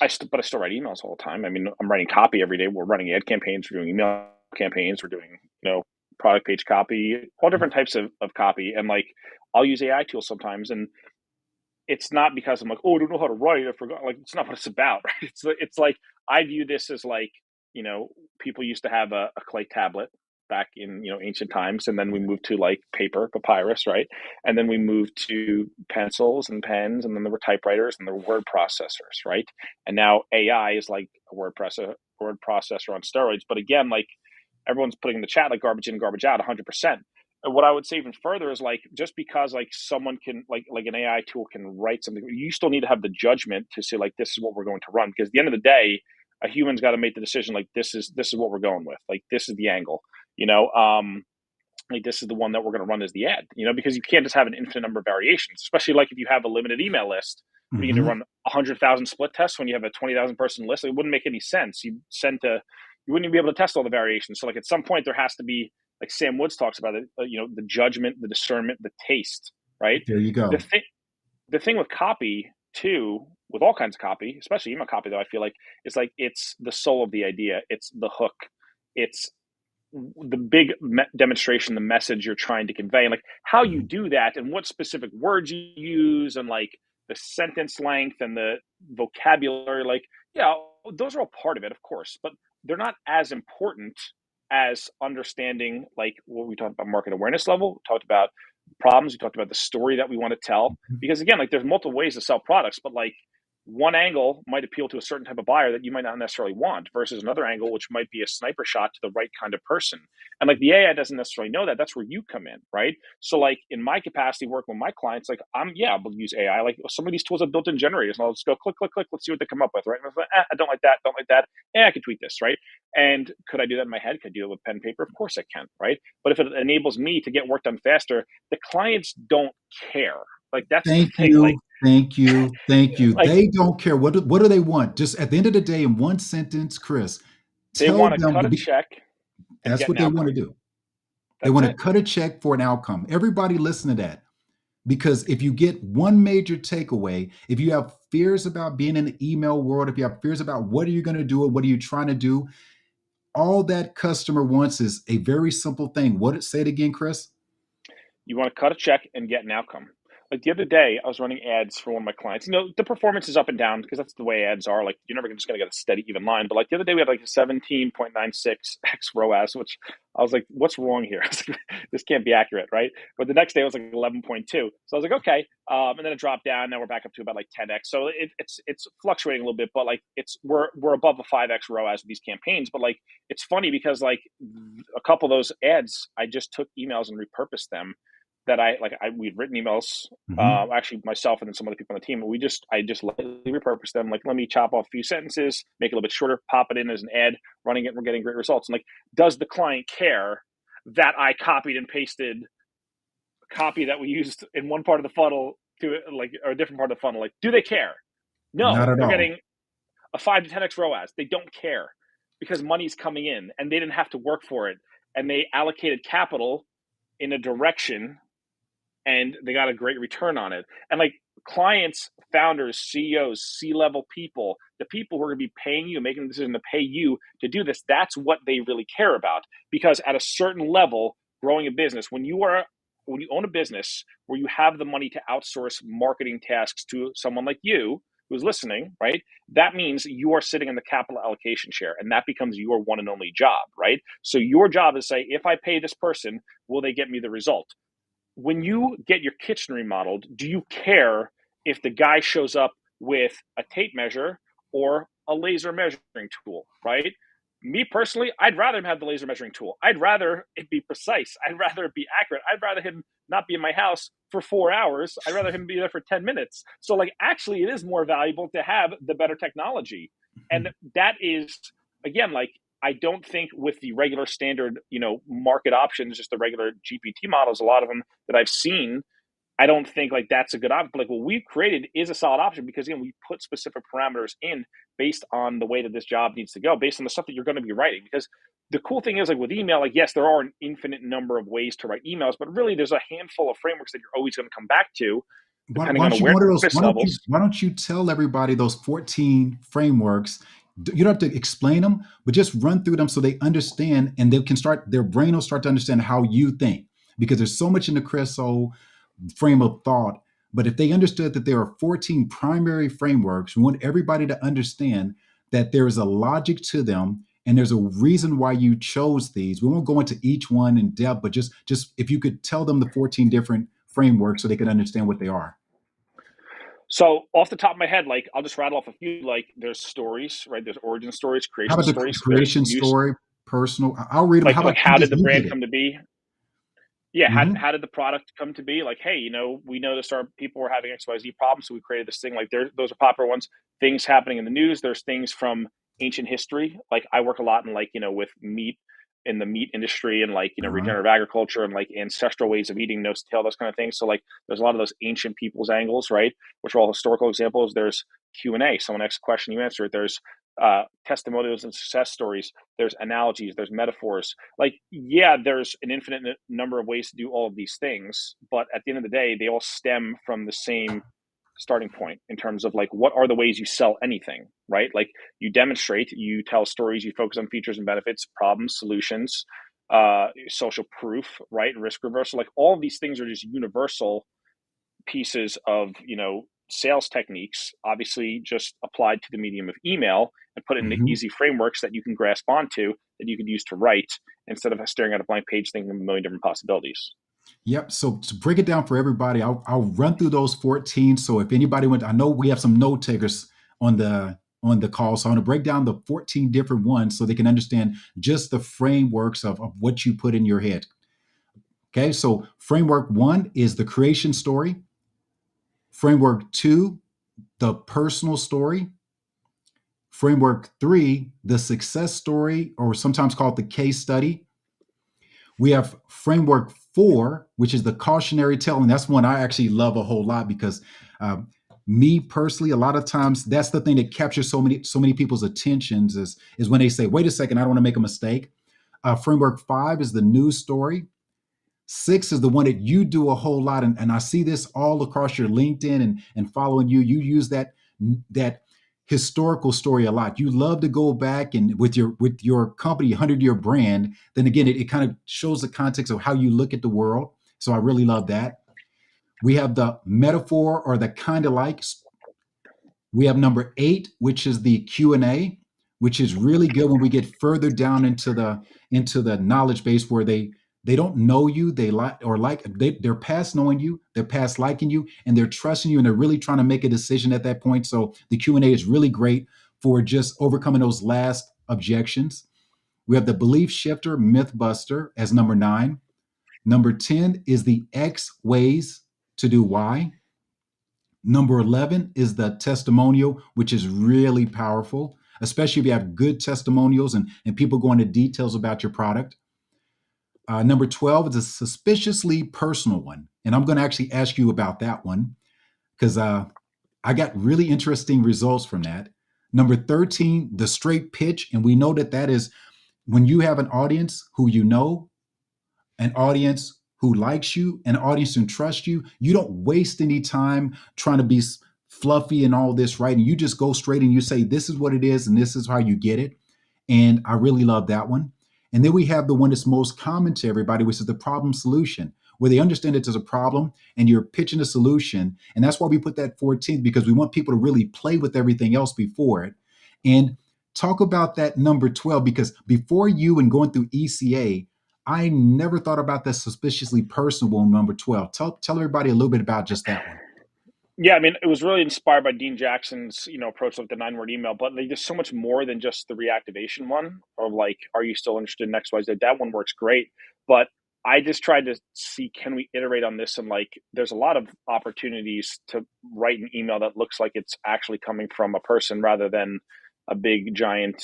A: I still write emails all the time. I mean, I'm writing copy every day. We're running ad campaigns, we're doing email campaigns, we're doing product page copy, all different types of copy, and like I'll use AI tools sometimes, and it's not because I'm like, oh, I don't know how to write. I forgot. Like, it's not what it's about, right? It's like I view this as like, people used to have a clay tablet back in ancient times, and then we moved to like paper, papyrus, right? And then we moved to pencils and pens, and then there were typewriters and there were word processors, right? And now AI is like a word processor on steroids. But again, like everyone's putting in the chat like garbage in, garbage out, 100%. And what I would say even further is like just because like someone can like an AI tool can write something, you still need to have the judgment to say like this is what we're going to run, because at the end of the day, a human's got to make the decision like this is what we're going with, like this is the angle, you know. like this is the one that we're going to run as the ad, because you can't just have an infinite number of variations, especially like if you have a limited email list. What are you going to
B: Hmm.
A: run 100,000 split tests when you have a 20,000 person list? It wouldn't make any sense. You wouldn't even be able to test all the variations. So like at some point there has to be, like Sam Woods talks about it, the judgment, the discernment, the taste, right?
B: There you
A: The
B: go.
A: thing, the thing with copy too, with all kinds of copy, especially email copy, though, I feel like it's the soul of the idea. It's the hook. It's the big demonstration, the message you're trying to convey, and like how you
B: Mhm.
A: do that, and what specific words you use, and like the sentence length and the vocabulary. Like, yeah, those are all part of it, of course, but they're not as important as understanding like what we talked about market awareness level. We talked about problems. We talked about the story that we want to tell. Because again, like there's multiple ways to sell products, but like one angle might appeal to a certain type of buyer that you might not necessarily want versus another angle, which might be a sniper shot to the right kind of person. And like the AI doesn't necessarily know that. That's where you come in, right? So like in my capacity working with my clients, like I'm able to use AI. Like some of these tools have built-in generators, and I'll just go click, click, click. Let's see what they come up with, right? And I was like, I don't like that. Don't like that. I could tweak this, right? And could I do that in my head? Could I do it with pen and paper? Of course I can, right? But if it enables me to get work done faster, the clients don't care. Like that's the
B: Thank
A: thing.
B: you. Thank you. Thank you.
A: Like
B: They don't care. What do they want? Just at the end of the day, in one sentence, Chris,
A: they
B: tell
A: want to
B: them
A: cut
B: to
A: a
B: be,
A: check and
B: that's
A: get an
B: what they want to
A: outcome.
B: do. They
A: That's
B: want to
A: it.
B: cut a check for an outcome. Everybody listen to that. Because if you get one major takeaway, if you have fears about being in the email world, if you have fears about what are you going to do and what are you trying to do, all that customer wants is a very simple thing. Say it again, Chris?
A: You want to cut a check and get an outcome. Like the other day, I was running ads for one of my clients. The performance is up and down because that's the way ads are. Like you're never just going to get a steady, even line. But like the other day, we had like a 17.96x ROAS, which I was like, "What's wrong here? This can't be accurate, right?" But the next day, it was like 11.2. So I was like, "Okay," and then it dropped down. Now we're back up to about like 10x. So it's fluctuating a little bit, but like we're above a 5x ROAS with these campaigns. But like it's funny because like a couple of those ads, I just took emails and repurposed them that we'd written emails,
B: Hmm.
A: actually myself and then some other people on the team. I just lightly repurposed them. Like, let me chop off a few sentences, make it a little bit shorter, pop it in as an ad, running it, and we're getting great results. And like, does the client care that I copied and pasted copy that we used in one part of the funnel to like or a different part of the funnel? Like, do they care?
B: Not
A: No,
B: at
A: they're
B: all.
A: getting a 5 to 10x ROAS. They don't care because money's coming in and they didn't have to work for it, and they allocated capital in a direction and they got a great return on it. And like clients, founders, CEOs, C-level people, the people who are going to be paying you, making the decision to pay you to do this, that's what they really care about. Because at a certain level, growing a business, when you own a business where you have the money to outsource marketing tasks to someone like you who's listening, right? That means you are sitting in the capital allocation share, and that becomes your one and only job, right? So your job is to say, if I pay this person, will they get me the result? When you get your kitchen remodeled, do you care if the guy shows up with a tape measure or a laser measuring tool, right? Me personally, I'd rather him have the laser measuring tool. I'd rather it be precise. I'd rather it be accurate. I'd rather him not be in my house for 4 hours. I'd rather him be there for 10 minutes. So, like, actually, it is more valuable to have the better technology. And that is, again, like, I don't think with the regular standard, market options, just the regular GPT models, a lot of them that I've seen, I don't think like that's a good option. Like what we've created is a solid option because again, we put specific parameters in based on the way that this job needs to go, based on the stuff that you're going to be writing. Because the cool thing is like with email, like yes, there are an infinite number of ways to write emails, but really there's a handful of frameworks that you're always going to come back to, depending
B: Why
A: on
B: don't you go into those?
A: awareness levels.
B: Why don't you tell everybody those 14 frameworks? You don't have to explain them, but just run through them so they understand, and they can start. Their brain will start to understand how you think, because there's so much in the Creso frame of thought. But if they understood that there are 14 primary frameworks, we want everybody to understand that there is a logic to them and there's a reason why you chose these. We won't go into each one in depth, but just if you could tell them the 14 different frameworks so they could understand what they are.
A: So off the top of my head, like I'll just rattle off a few. Like there's stories, right? There's origin stories,
B: How
A: creation
B: about the
A: stories. There's
B: creation
A: use,
B: story, personal? I'll read them. How
A: like
B: about you
A: how did
B: just
A: the
B: you
A: brand
B: did it?
A: come to be? Yeah,
B: Hmm.
A: how did the product come to be? Like, hey, we noticed our people were having XYZ problems, so we created this thing. Like, those are popular ones. Things happening in the news. There's things from ancient history. Like, I work a lot in like with meat. in the meat industry and like,
B: Uh-huh.
A: regenerative agriculture and like ancestral ways of eating, nose to tail, those kind of things. So like there's a lot of those ancient people's angles, right? Which are all historical examples. There's Q&A. Someone asks a question, you answer it. There's testimonials and success stories. There's analogies. There's metaphors. Like, yeah, there's an infinite number of ways to do all of these things, but at the end of the day, they all stem from the same starting point in terms of like what are the ways you sell anything, right? Like you demonstrate, you tell stories, you focus on features and benefits, problems, solutions, social proof, right? Risk reversal. Like all of these things are just universal pieces of sales techniques, obviously just applied to the medium of email and put in the
B: Hmm.
A: easy frameworks that you can grasp onto that you could use to write instead of staring at a blank page thinking of a million different possibilities.
B: Yep. So to break it down for everybody, I'll run through those 14. So if anybody went, I know we have some note takers on the call. So I'm going to break down the 14 different ones so they can understand just the frameworks of what you put in your head. Okay. So framework one is the creation story. Framework two, the personal story. Framework three, the success story, or sometimes called the case study. We have framework four, which is the cautionary tale, and that's one I actually love a whole lot because uh, me personally, a lot of times that's the thing that captures so many people's attentions is when they say, "Wait a second, I don't want to make a mistake." Framework five is the news story. Six is the one that you do a whole lot, and I see this all across your LinkedIn and following you. You use that historical story a lot. You love to go back and with your company, 100-year brand. Then again, it kind of shows the context of how you look at the world. So I really love that. We have the metaphor or the kind of like. We have number eight, which is the Q&A, which is really good when we get further down into the knowledge base where they don't know you, they like or like they're past knowing you, they're past liking you, and they're trusting you, and they're really trying to make a decision at that point. So the Q&A is really great for just overcoming those last objections. We have the belief shifter, myth buster as number nine. Number 10 is the X ways to do Y. Number 11 is the testimonial, which is really powerful, especially if you have good testimonials and people go into details about your product. Number 12 is a suspiciously personal one. And I'm going to actually ask you about that one because I got really interesting results from that. Number 13, the straight pitch. And we know that is when you have an audience who you know, an audience who likes you, an audience who trusts you. You don't waste any time trying to be fluffy and all this, right? And you just go straight and you say, this is what it is, and this is how you get it. And I really love that one. And then we have the one that's most common to everybody, which is the problem solution, where they understand it as a problem and you're pitching a solution. And that's why we put that 14th, because we want people to really play with everything else before it. And talk about that number 12, because before you and going through ECA, I never thought about that suspiciously personal one, number 12. Tell everybody a little bit about just that one.
A: Yeah, I mean, it was really inspired by Dean Jackson's, approach of the 9-word email, but like, there's so much more than just the reactivation one of like, are you still interested in X, Y, Z? That one works great, but I just tried to see, can we iterate on this? And like, there's a lot of opportunities to write an email that looks like it's actually coming from a person rather than a big giant,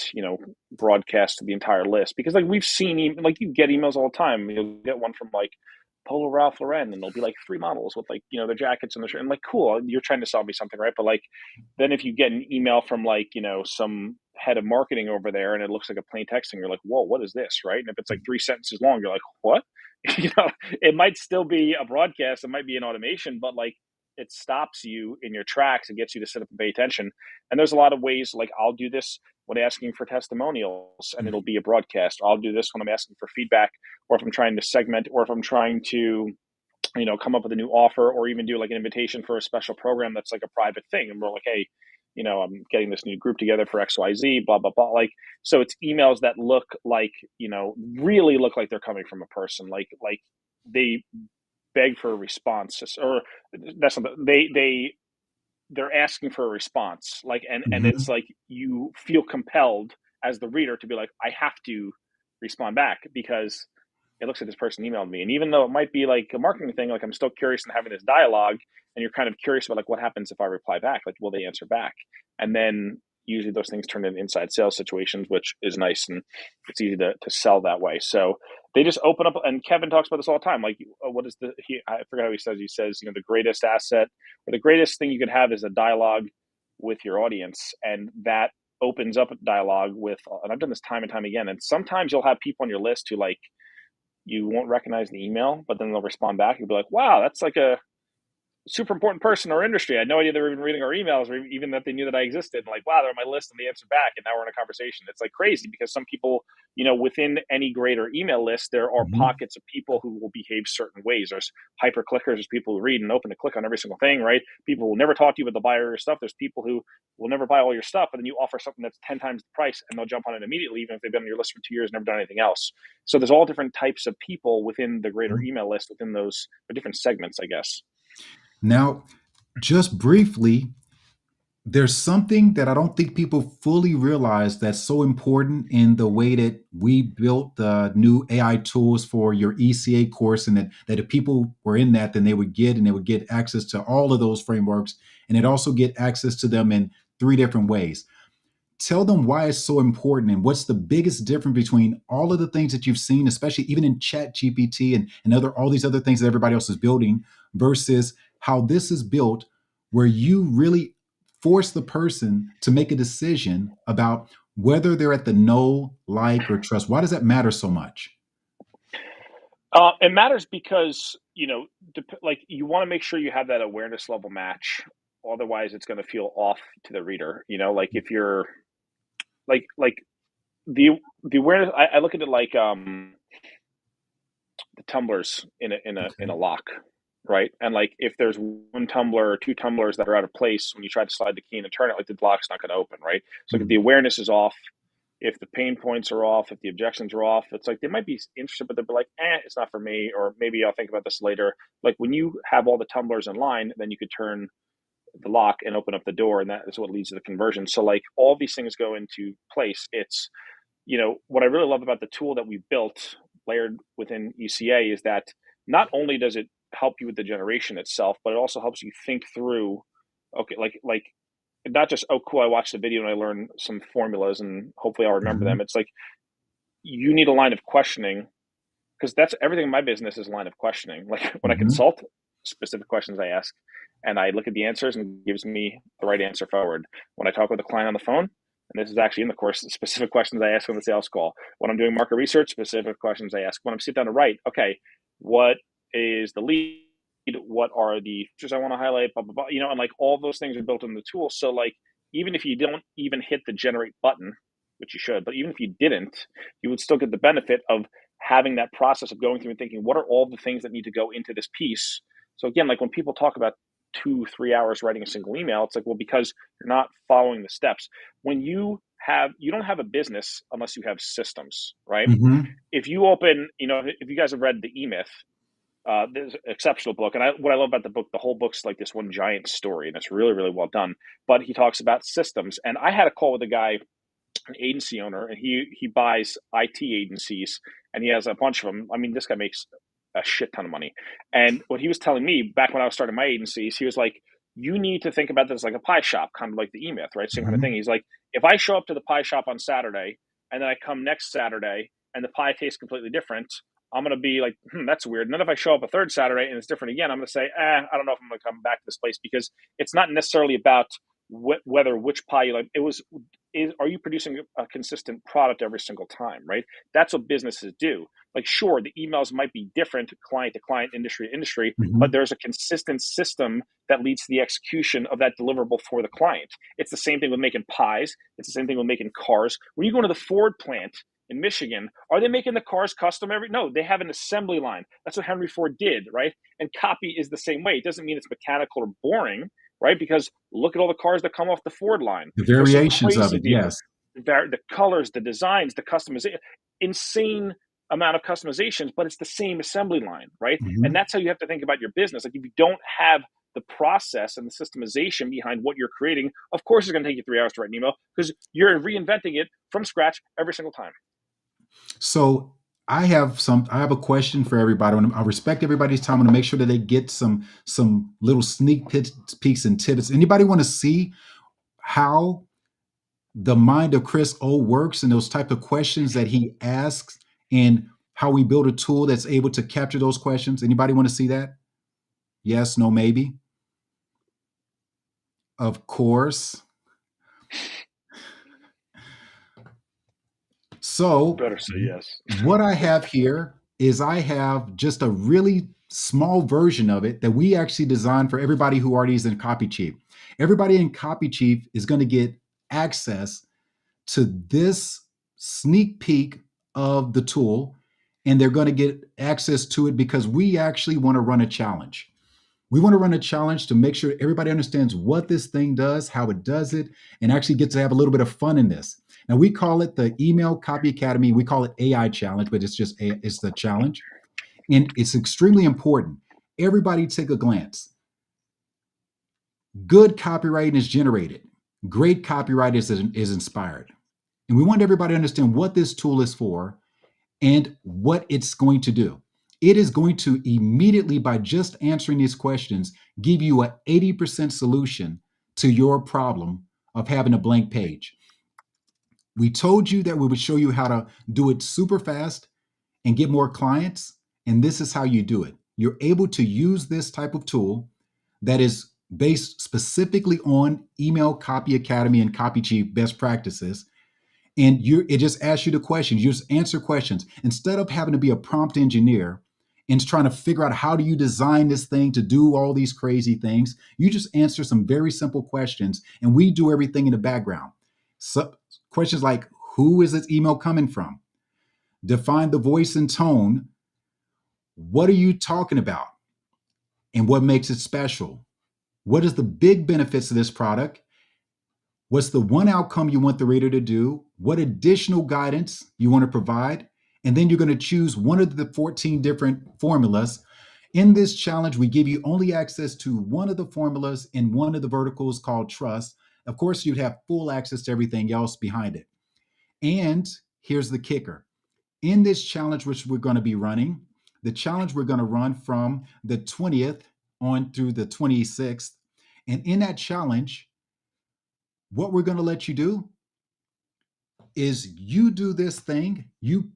A: broadcast to the entire list. Because like we've seen, like you get emails all the time. You'll get one from like Polo Ralph Lauren, and there'll be like three models with like the jackets and the shirt, and like cool, you're trying to sell me something, right? But like then if you get an email from like some head of marketing over there, and it looks like a plain texting, you're like, whoa, what is this, right? And if it's like three sentences long, you're like, what? It might still be a broadcast, it might be an automation, but like it stops you in your tracks and gets you to sit up and pay attention. And there's a lot of ways, like I'll do this when asking for testimonials and it'll be a broadcast. Or I'll do this when I'm asking for feedback, or if I'm trying to segment, or if I'm trying to come up with a new offer, or even do like an invitation for a special program that's like a private thing. And we're like, hey, I'm getting this new group together for XYZ, blah, blah, blah. Like, so it's emails that look like, really look like they're coming from a person. Like they beg for a response, or that's not, they're asking for a response, like, and it's
B: Mhm.
A: like you feel compelled as the reader to be like, I have to respond back because it looks like this person emailed me. And even though it might be like a marketing thing, like I'm still curious in having this dialogue, and you're kind of curious about like what happens if I reply back, like will they answer back? And then usually those things turn into inside sales situations, which is nice, and it's easy to sell that way. So they just open up, and Kevin talks about this all the time. Like, what is I forgot how he says. He says, the greatest asset or the greatest thing you can have is a dialogue with your audience, and that opens up a dialogue with. And I've done this time and time again. And sometimes you'll have people on your list who like you won't recognize the email, but then they'll respond back. You'll be like, wow, that's like a super important person in our industry. I had no idea they were even reading our emails, or even that they knew that I existed. Like, wow, they're on my list and they answer back, and now we're in a conversation. It's like crazy because some people, within any greater email list, there are
B: Mhm.
A: pockets of people who will behave certain ways. There's hyper clickers, there's people who read and open to click on every single thing, right? People will never talk to you about the buy your stuff. There's people who will never buy all your stuff, but then you offer something that's 10 times the price and they'll jump on it immediately, even if they've been on your list for 2 years, never done anything else. So there's all different types of people within the greater
B: Mhm.
A: email list, within those different segments, I guess.
B: Now, just briefly, there's something that I don't think people fully realize that's so important in the way that we built the new AI tools for your ECA course, and that if people were in that, then they would get access to all of those frameworks, and they'd also get access to them in 3 different ways. Tell them why it's so important and what's the biggest difference between all of the things that you've seen, especially even in Chat GPT and all these other things that everybody else is building, versus how this is built, where you really force the person to make a decision about whether they're at the know, like, or trust. Why does that matter so much?
A: It matters because like you want to make sure you have that awareness level match. Otherwise, it's going to feel off to the reader. Like if you're like the awareness. I look at it like the tumblers in a
B: Okay.
A: lock, right? And like if there's one tumbler or two tumblers that are out of place when you try to slide the key in and turn it, like the lock's not going to open, right? So like, if the
B: Mhm.
A: awareness is off, if the pain points are off, if the objections are off, it's like they might be interested, but they'll be like, it's not for me, or maybe I'll think about this later. Like when you have all the tumblers in line, then you could turn the lock and open up the door, and that is what leads to the conversion. So like all these things go into place. It's what I really love about the tool that we built layered within ECA is that not only does it help you with the generation itself, but it also helps you think through, okay, like not just, oh cool, I watched the video and I learned some formulas and hopefully I'll remember them.
B: Mhm.
A: It's like you need a line of questioning, because that's everything in my business is a line of questioning. Like when I
B: Mhm.
A: consult, specific questions I ask, and I look at the answers and it gives me the right answer forward. When I talk with a client on the phone, and this is actually in the course, specific questions I ask on the sales call. When I'm doing market research, specific questions I ask. When I'm sitting down to write, okay, what is the lead? What are the features I want to highlight? Blah blah blah. And like all those things are built in the tool. So like even if you don't even hit the generate button, which you should, but even if you didn't, you would still get the benefit of having that process of going through and thinking, what are all the things that need to go into this piece? So again, like when people talk about 2-3 hours writing a single email, it's like, well, because you're not following the steps. When you don't have a business unless you have systems, right?
B: Mhm.
A: If you open, if you guys have read the E-Myth, there's an exceptional book. And what I love about the book, the whole book's like this one giant story, and it's really, really well done. But he talks about systems. And I had a call with a guy, an agency owner, and he buys IT agencies, and he has a bunch of them. I mean, this guy makes a shit ton of money. And what he was telling me back when I was starting my agencies, he was like, you need to think about this like a pie shop, kind of like the E-Myth, right? Same kind of thing.
B: Mhm.
A: He's like, if I show up to the pie shop on Saturday and then I come next Saturday and the pie tastes completely different, I'm going to be like, that's weird. And then if I show up a third Saturday and it's different again, I'm going to say, I don't know if I'm going to come back to this place, because it's not necessarily about whether which pie you like. Are you producing a consistent product every single time, right? That's what businesses do. Like, sure, the emails might be different client to client, industry to industry, but
B: Mhm.
A: there's a consistent system that leads to the execution of that deliverable for the client. It's the same thing with making pies. It's the same thing with making cars. When you go to the Ford plant in Michigan, are they making the cars custom No, they have an assembly line. That's what Henry Ford did, right? And copy is the same way. It doesn't mean it's mechanical or boring, right? Because look at all the cars that come off the Ford line.
B: The
A: There's some
B: variations of
A: crazy
B: it,
A: vehicles.
B: yes.
A: The colors, the designs, the customization, insane amount of customizations, but it's the same assembly line, right? And
B: Mhm.
A: that's how you have to think about your business. Like if you don't have the process and the systemization behind what you're creating, of course it's going to take you 3 hours to write an email, because you're reinventing it from scratch every single time.
B: So I have a question for everybody. I respect everybody's time. I want to make sure that they get some little peeks and tips. Anybody want to see how the mind of Chris O works and those type of questions that he asks and how we build a tool that's able to capture those questions? Anybody want to see that? Yes, no, maybe. Of course. So
A: Better say yes.
B: what I have here is I have just a really small version of it that we actually designed for everybody who already is in Copy Chief. Everybody in Copy Chief is going to get access to this sneak peek of the tool, and they're going to get access to it because we actually want to run a challenge. We want to run a challenge to make sure everybody understands what this thing does, how it does it, and actually get to have a little bit of fun in this. Now we call it the Email Copy Academy. We call it AI Challenge, but it's the challenge, and it's extremely important. Everybody take a glance. Good copywriting is generated. Great copyright is inspired. And we want everybody to understand what this tool is for and what it's going to do. It is going to immediately, by just answering these questions, give you an 80% solution to your problem of having a blank page. We told you that we would show you how to do it super fast and get more clients. And this is how you do it. You're able to use this type of tool that is based specifically on Email Copy Academy and Copy Chief best practices, and it just asks you the questions. You just answer questions instead of having to be a prompt engineer and trying to figure out how do you design this thing to do all these crazy things. You just answer some very simple questions, and we do everything in the background. So questions like, who is this email coming from? Define the voice and tone. What are you talking about? And what makes it special? What is the big benefits of this product? What's the one outcome you want the reader to do? What additional guidance you want to provide? And then you're going to choose one of the 14 different formulas. In this challenge, we give you only access to one of the formulas in one of the verticals called trust. Of course, you'd have full access to everything else behind it. And here's the kicker. In this challenge, which we're going to be running, the challenge we're going to run from the 20th on through the 26th. And in that challenge, what we're going to let you do is you do this thing, you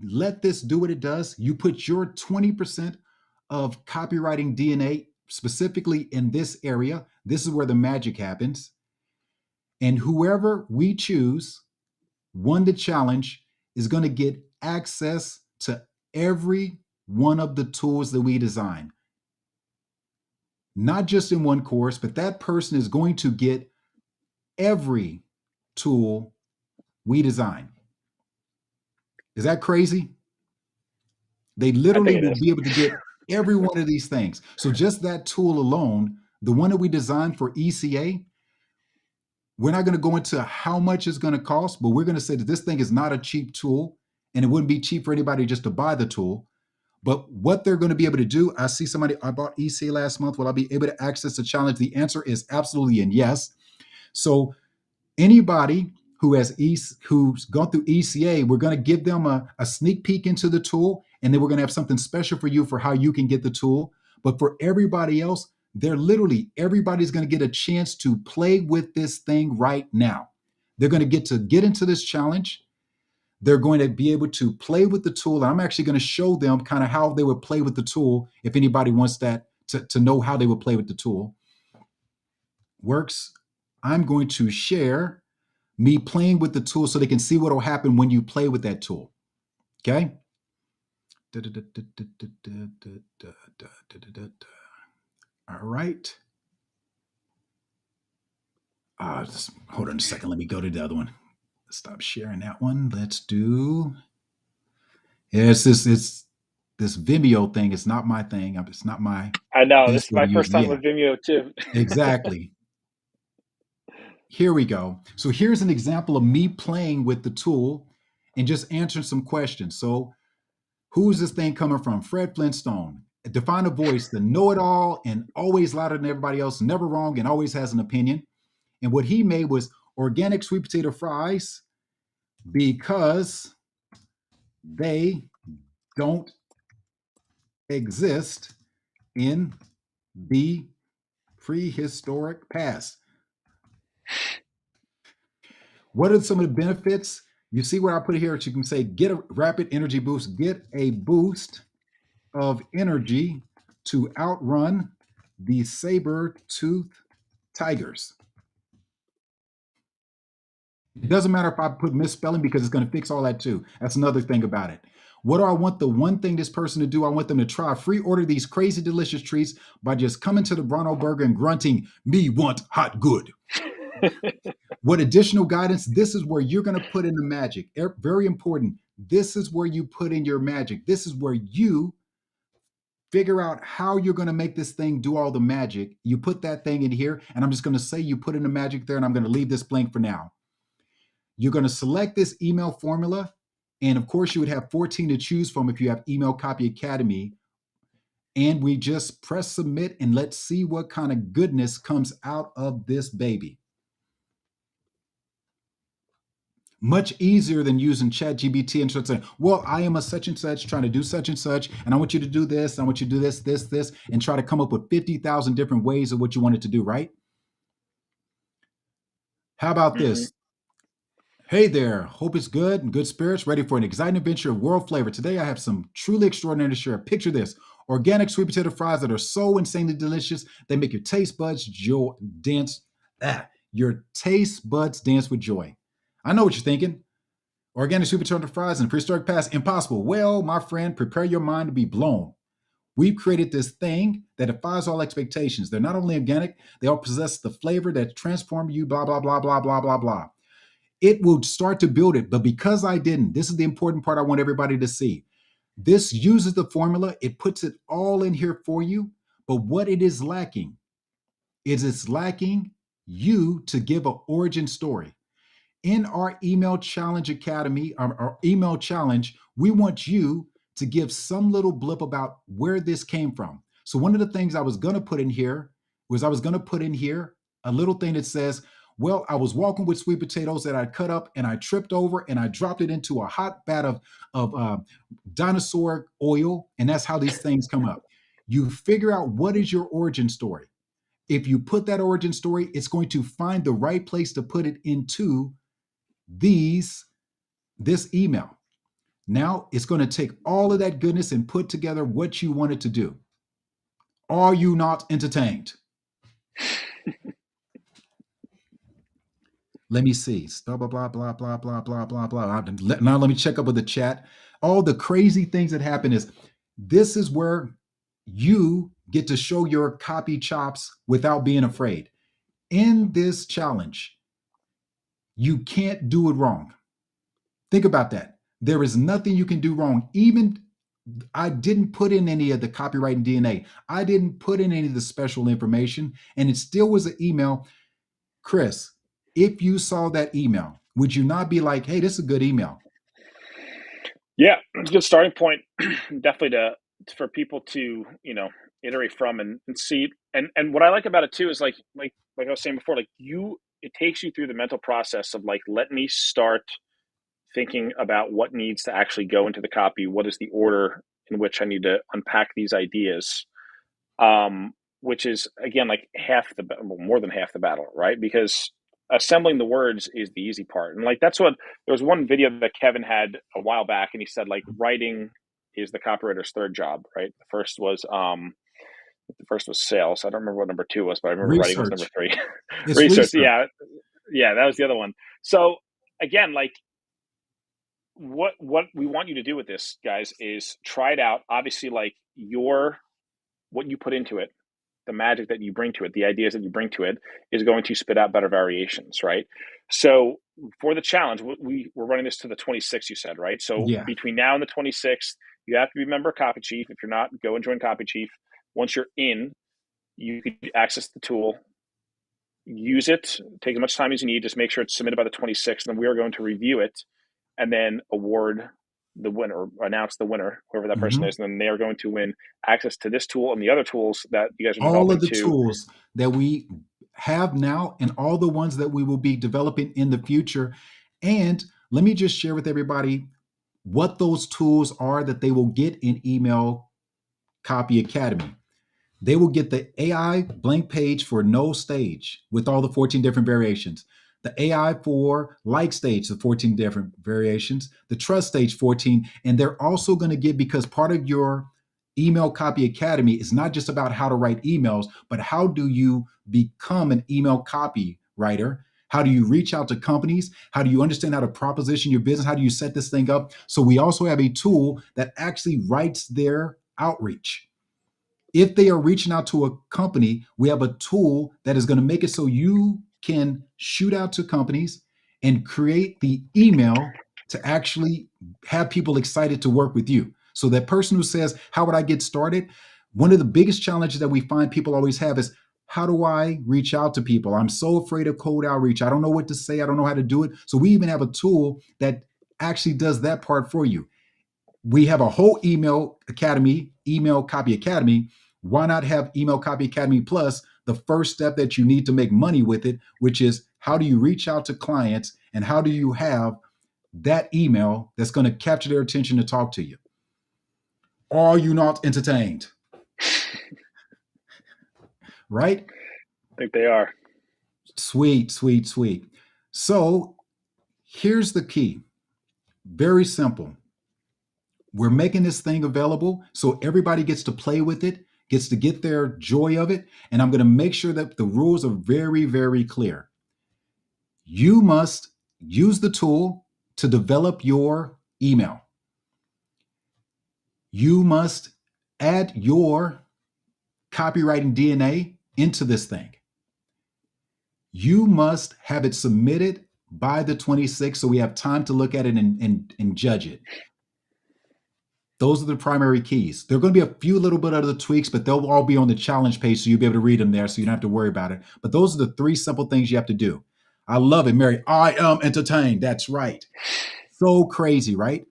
B: let this do what it does. You put your 20% of copywriting DNA specifically in this area. This is where the magic happens. And whoever we choose won the challenge is going to get access to every one of the tools that we design. Not just in one course, but that person is going to get every tool we design. Is that crazy? They
A: I
B: literally
A: think it
B: will
A: is.
B: be able to get every one of these things. So just that tool alone, the one that we designed for ECA, we're not going to go into how much it's going to cost, but we're going to say that this thing is not a cheap tool, and it wouldn't be cheap for anybody just to buy the tool. But what they're going to be able to do, I see somebody, I bought ECA last month. Will I be able to access the challenge? The answer is absolutely and yes. So anybody who's gone through ECA, we're going to give them a sneak peek into the tool, and then we're going to have something special for you for how you can get the tool. But for everybody else, everybody's going to get a chance to play with this thing right now. They're going to get into this challenge. They're going to be able to play with the tool. And I'm actually going to show them kind of how they would play with the tool if anybody wants that to know how they would play with the tool. Works. I'm going to share me playing with the tool so they can see what will happen when you play with that tool. Okay? All right. Just hold on a second. Let me go to the other one. Stop sharing that one. Let's do. Yeah, it's this Vimeo thing. It's not my thing. It's not my
A: I know. This is
B: distro
A: my
B: to use.
A: first time
B: Yeah,
A: with Vimeo too.
B: exactly. Here we go. So here's an example of me playing with the tool and just answering some questions. So who is this thing coming from? Fred Flintstone. Define a voice, the know-it-all and always louder than everybody else, never wrong and always has an opinion. And what he made was organic sweet potato fries because they don't exist in the prehistoric past. What are some of the benefits? You see what I put here? You can say, get a rapid energy boost, get a boost of energy to outrun the saber-toothed tigers. It doesn't matter if I put misspelling because it's going to fix all that too. That's another thing about it. What do I want the one thing this person to do? I want them to try free order these crazy delicious treats by just coming to the Brono Burger and grunting, "Me want hot good." What additional guidance? This is where you're going to put in the magic. Very important. This is where you put in your magic. This is where you figure out how you're going to make this thing do all the magic. You put that thing in here, and I'm just going to say you put in the magic there, and I'm going to leave this blank for now. You're going to select this email formula. And of course, you would have 14 to choose from if you have Email Copy Academy. And we just press submit and let's see what kind of goodness comes out of this baby. Much easier than using ChatGPT and saying, well, I am a such and such trying to do such and such, and I want you to do this, I want you to do this, this, and try to come up with 50,000 different ways of what you wanted to do, right? How about this? Hey there, hope it's good and good spirits, ready for an exciting adventure of world flavor. Today I have some truly extraordinary to share. Picture this, organic sweet potato fries that are so insanely delicious, they make your taste buds dance. Your taste buds dance with joy. I know what you're thinking. Organic sweet potato fries and prehistoric past, impossible. Well, my friend, prepare your mind to be blown. We've created this thing that defies all expectations. They're not only organic, they all possess the flavor that transforms you, blah, blah, blah, blah, blah, blah, blah. It will start to build it, but because I didn't, this is the important part I want everybody to see. This uses the formula, it puts it all in here for you, but what it is lacking is it's lacking you to give an origin story. In our Email Challenge Academy, our email challenge, we want you to give some little blip about where this came from. So one of the things I was going to put in here was a little thing that says, well, I was walking with sweet potatoes that I cut up and I tripped over and I dropped it into a hot vat of dinosaur oil. And that's how these things come up. You figure out what is your origin story. If you put that origin story, it's going to find the right place to put it into this email. Now it's going to take all of that goodness and put together what you want it to do. Are you not entertained? Let me see. Blah, blah, blah, blah, blah, blah, blah, blah, blah. Now let me check up with the chat. All the crazy things that happen is this is where you get to show your copy chops without being afraid. In this challenge, you can't do it wrong. Think about that. There is nothing you can do wrong. Even I didn't put in any of the copywriting DNA. I didn't put in any of the special information, and it still was an email. Chris, if you saw that email, would you not be like, hey, this is a good email?
A: Yeah, it's a good starting point. Definitely for people to, iterate from and see. And what I like about it too is like I was saying before, it takes you through the mental process of let me start thinking about what needs to actually go into the copy. What is the order in which I need to unpack these ideas? Which is again more than half the battle, right? Because assembling the words is the easy part. And that's what there was one video that Kevin had a while back, and he said writing is the copywriter's third job, right? The first was sales. I don't remember what number 2 was, but I remember
B: Research.
A: writing was number 3.
B: Research.
A: Yeah, that was the other one. So again, what we want you to do with this, guys, is try it out. Obviously, what you put into it, the magic that you bring to it, the ideas that you bring to it is going to spit out better variations, right? So for the challenge, we're running this to the 26th, you said, right? So
B: yeah.
A: Between now and the 26th, you have to be a member of Copy Chief. If you're not, go and join Copy Chief. Once you're in, you can access the tool, use it, take as much time as you need, just make sure it's submitted by the 26th, and then we are going to review it and then award the winner, announce the winner, whoever that person is, and then they are going to win access to this tool and the other tools that you guys are developing.
B: All of the tools that we have now and all the ones that we will be developing in the future. And let me just share with everybody what those tools are that they will get in Email Copy Academy. They will get the AI blank page for no stage with all the 14 different variations. the AI for like stage, the 14 different variations, the trust stage 14. And they're also going to give, because part of your email copy academy is not just about how to write emails, but how do you become an email copywriter? How do you reach out to companies? How do you understand how to proposition your business? How do you set this thing up? So we also have a tool that actually writes their outreach. If they are reaching out to a company, we have a tool that is going to make it so you can shoot out to companies and create the email to actually have people excited to work with you. So that person who says, how would I get started? One of the biggest challenges that we find people always have is, how do I reach out to people? I'm so afraid of cold outreach. I don't know what to say. I don't know how to do it. So we even have a tool that actually does that part for you. We have a whole email academy, email copy academy. Why not have email copy academy plus the first step that you need to make money with it, which is how do you reach out to clients and how do you have that email that's going to capture their attention to talk to you? Are you not entertained? Right?
A: I think they are.
B: Sweet, sweet, sweet. So here's the key. Very simple. We're making this thing available so everybody gets to play with it, gets to get their joy of it. And I'm going to make sure that the rules are very, very clear. You must use the tool to develop your email. You must add your copywriting DNA into this thing. You must have it submitted by the 26th so we have time to look at it and judge it. Those are the primary keys. There are going to be a few little bit of the tweaks, but they'll all be on the challenge page, so you'll be able to read them there, so you don't have to worry about it. But those are the 3 simple things you have to do. I love it, Mary. I am entertained. That's right. So crazy, right?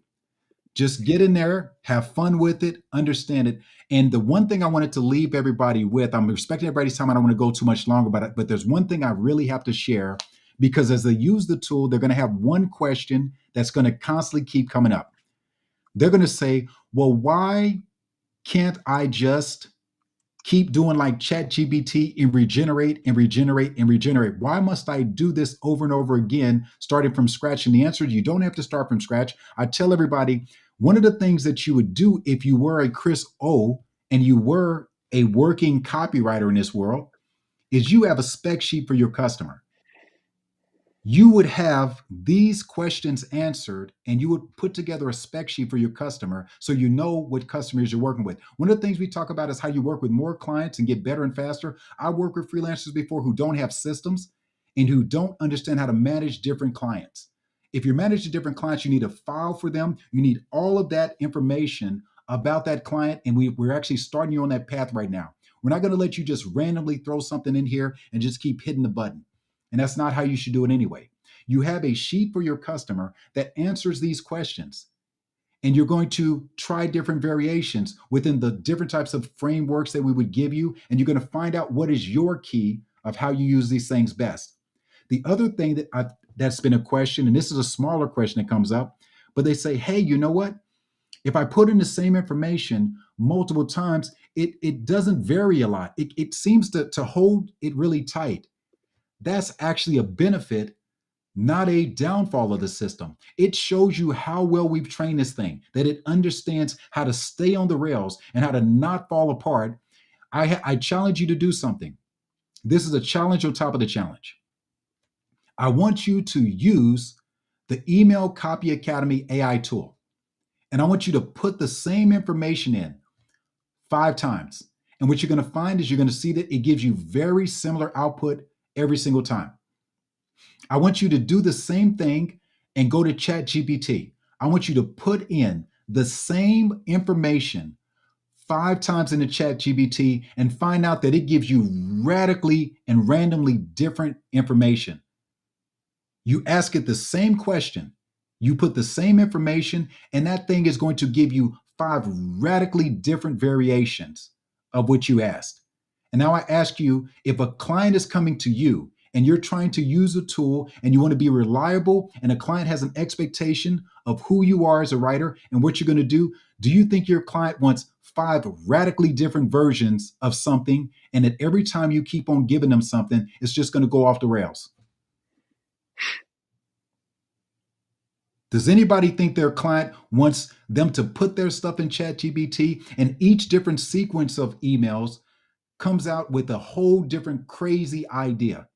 B: Just get in there, have fun with it, understand it. And the one thing I wanted to leave everybody with, I'm respecting everybody's time. I don't want to go too much longer about it, but there's one thing I really have to share, because as they use the tool, they're going to have one question that's going to constantly keep coming up. They're going to say, well, why can't I just keep doing like ChatGPT and regenerate and regenerate and regenerate? Why must I do this over and over again, starting from scratch? And the answer is, you don't have to start from scratch. I tell everybody, one of the things that you would do if you were a Chris O and you were a working copywriter in this world is you have a spec sheet for your customer. You would have these questions answered and you would put together a spec sheet for your customer so you know what customers you're working with. One of the things we talk about is how you work with more clients and get better and faster. I work with freelancers before who don't have systems and who don't understand how to manage different clients. If you're managing different clients, you need a file for them. You need all of that information about that client. And we're actually starting you on that path right now. We're not going to let you just randomly throw something in here and just keep hitting the button. And that's not how you should do it anyway. You have a sheet for your customer that answers these questions. And you're going to try different variations within the different types of frameworks that we would give you. And you're going to find out what is your key of how you use these things best. The other thing that's been a question, and this is a smaller question that comes up, but they say, hey, you know what? If I put in the same information multiple times, it doesn't vary a lot. It seems to hold it really tight. That's actually a benefit, not a downfall of the system. It shows you how well we've trained this thing, that it understands how to stay on the rails and how to not fall apart. I challenge you to do something. This is a challenge on top of the challenge. I want you to use the Email Copy Academy AI tool. And I want you to put the same information in 5 times. And what you're going to find is you're going to see that it gives you very similar output every single time. I want you to do the same thing and go to ChatGPT. I want you to put in the same information 5 times in the ChatGPT and find out that it gives you radically and randomly different information. You ask it the same question, you put the same information, and that thing is going to give you 5 radically different variations of what you asked. And now I ask you, if a client is coming to you and you're trying to use a tool and you want to be reliable and a client has an expectation of who you are as a writer and what you're going to do you think your client wants 5 radically different versions of something and that every time you keep on giving them something, it's just going to go off the rails? Does anybody think their client wants them to put their stuff in ChatGPT and each different sequence of emails comes out with a whole different crazy idea?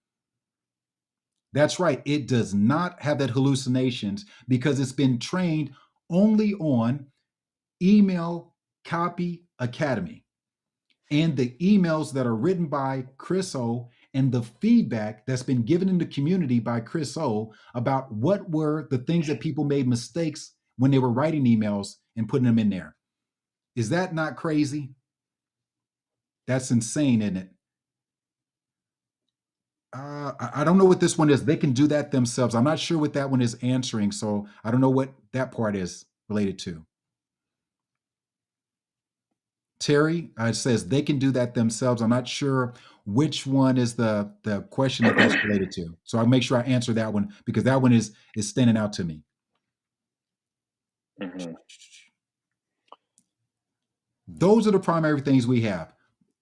B: That's right. It does not have that hallucinations because it's been trained only on Email Copy Academy and the emails that are written by Chris O and the feedback that's been given in the community by Chris O about what were the things that people made mistakes when they were writing emails and putting them in there. Is that not crazy? That's insane, isn't it? I don't know what this one is. They can do that themselves. I'm not sure what that one is answering, so I don't know what that part is related to. Terry says they can do that themselves. I'm not sure which one is the question that that's related to. So I'll make sure I answer that one because that one is standing out to me.
A: Mm-hmm.
B: Those are the primary things we have.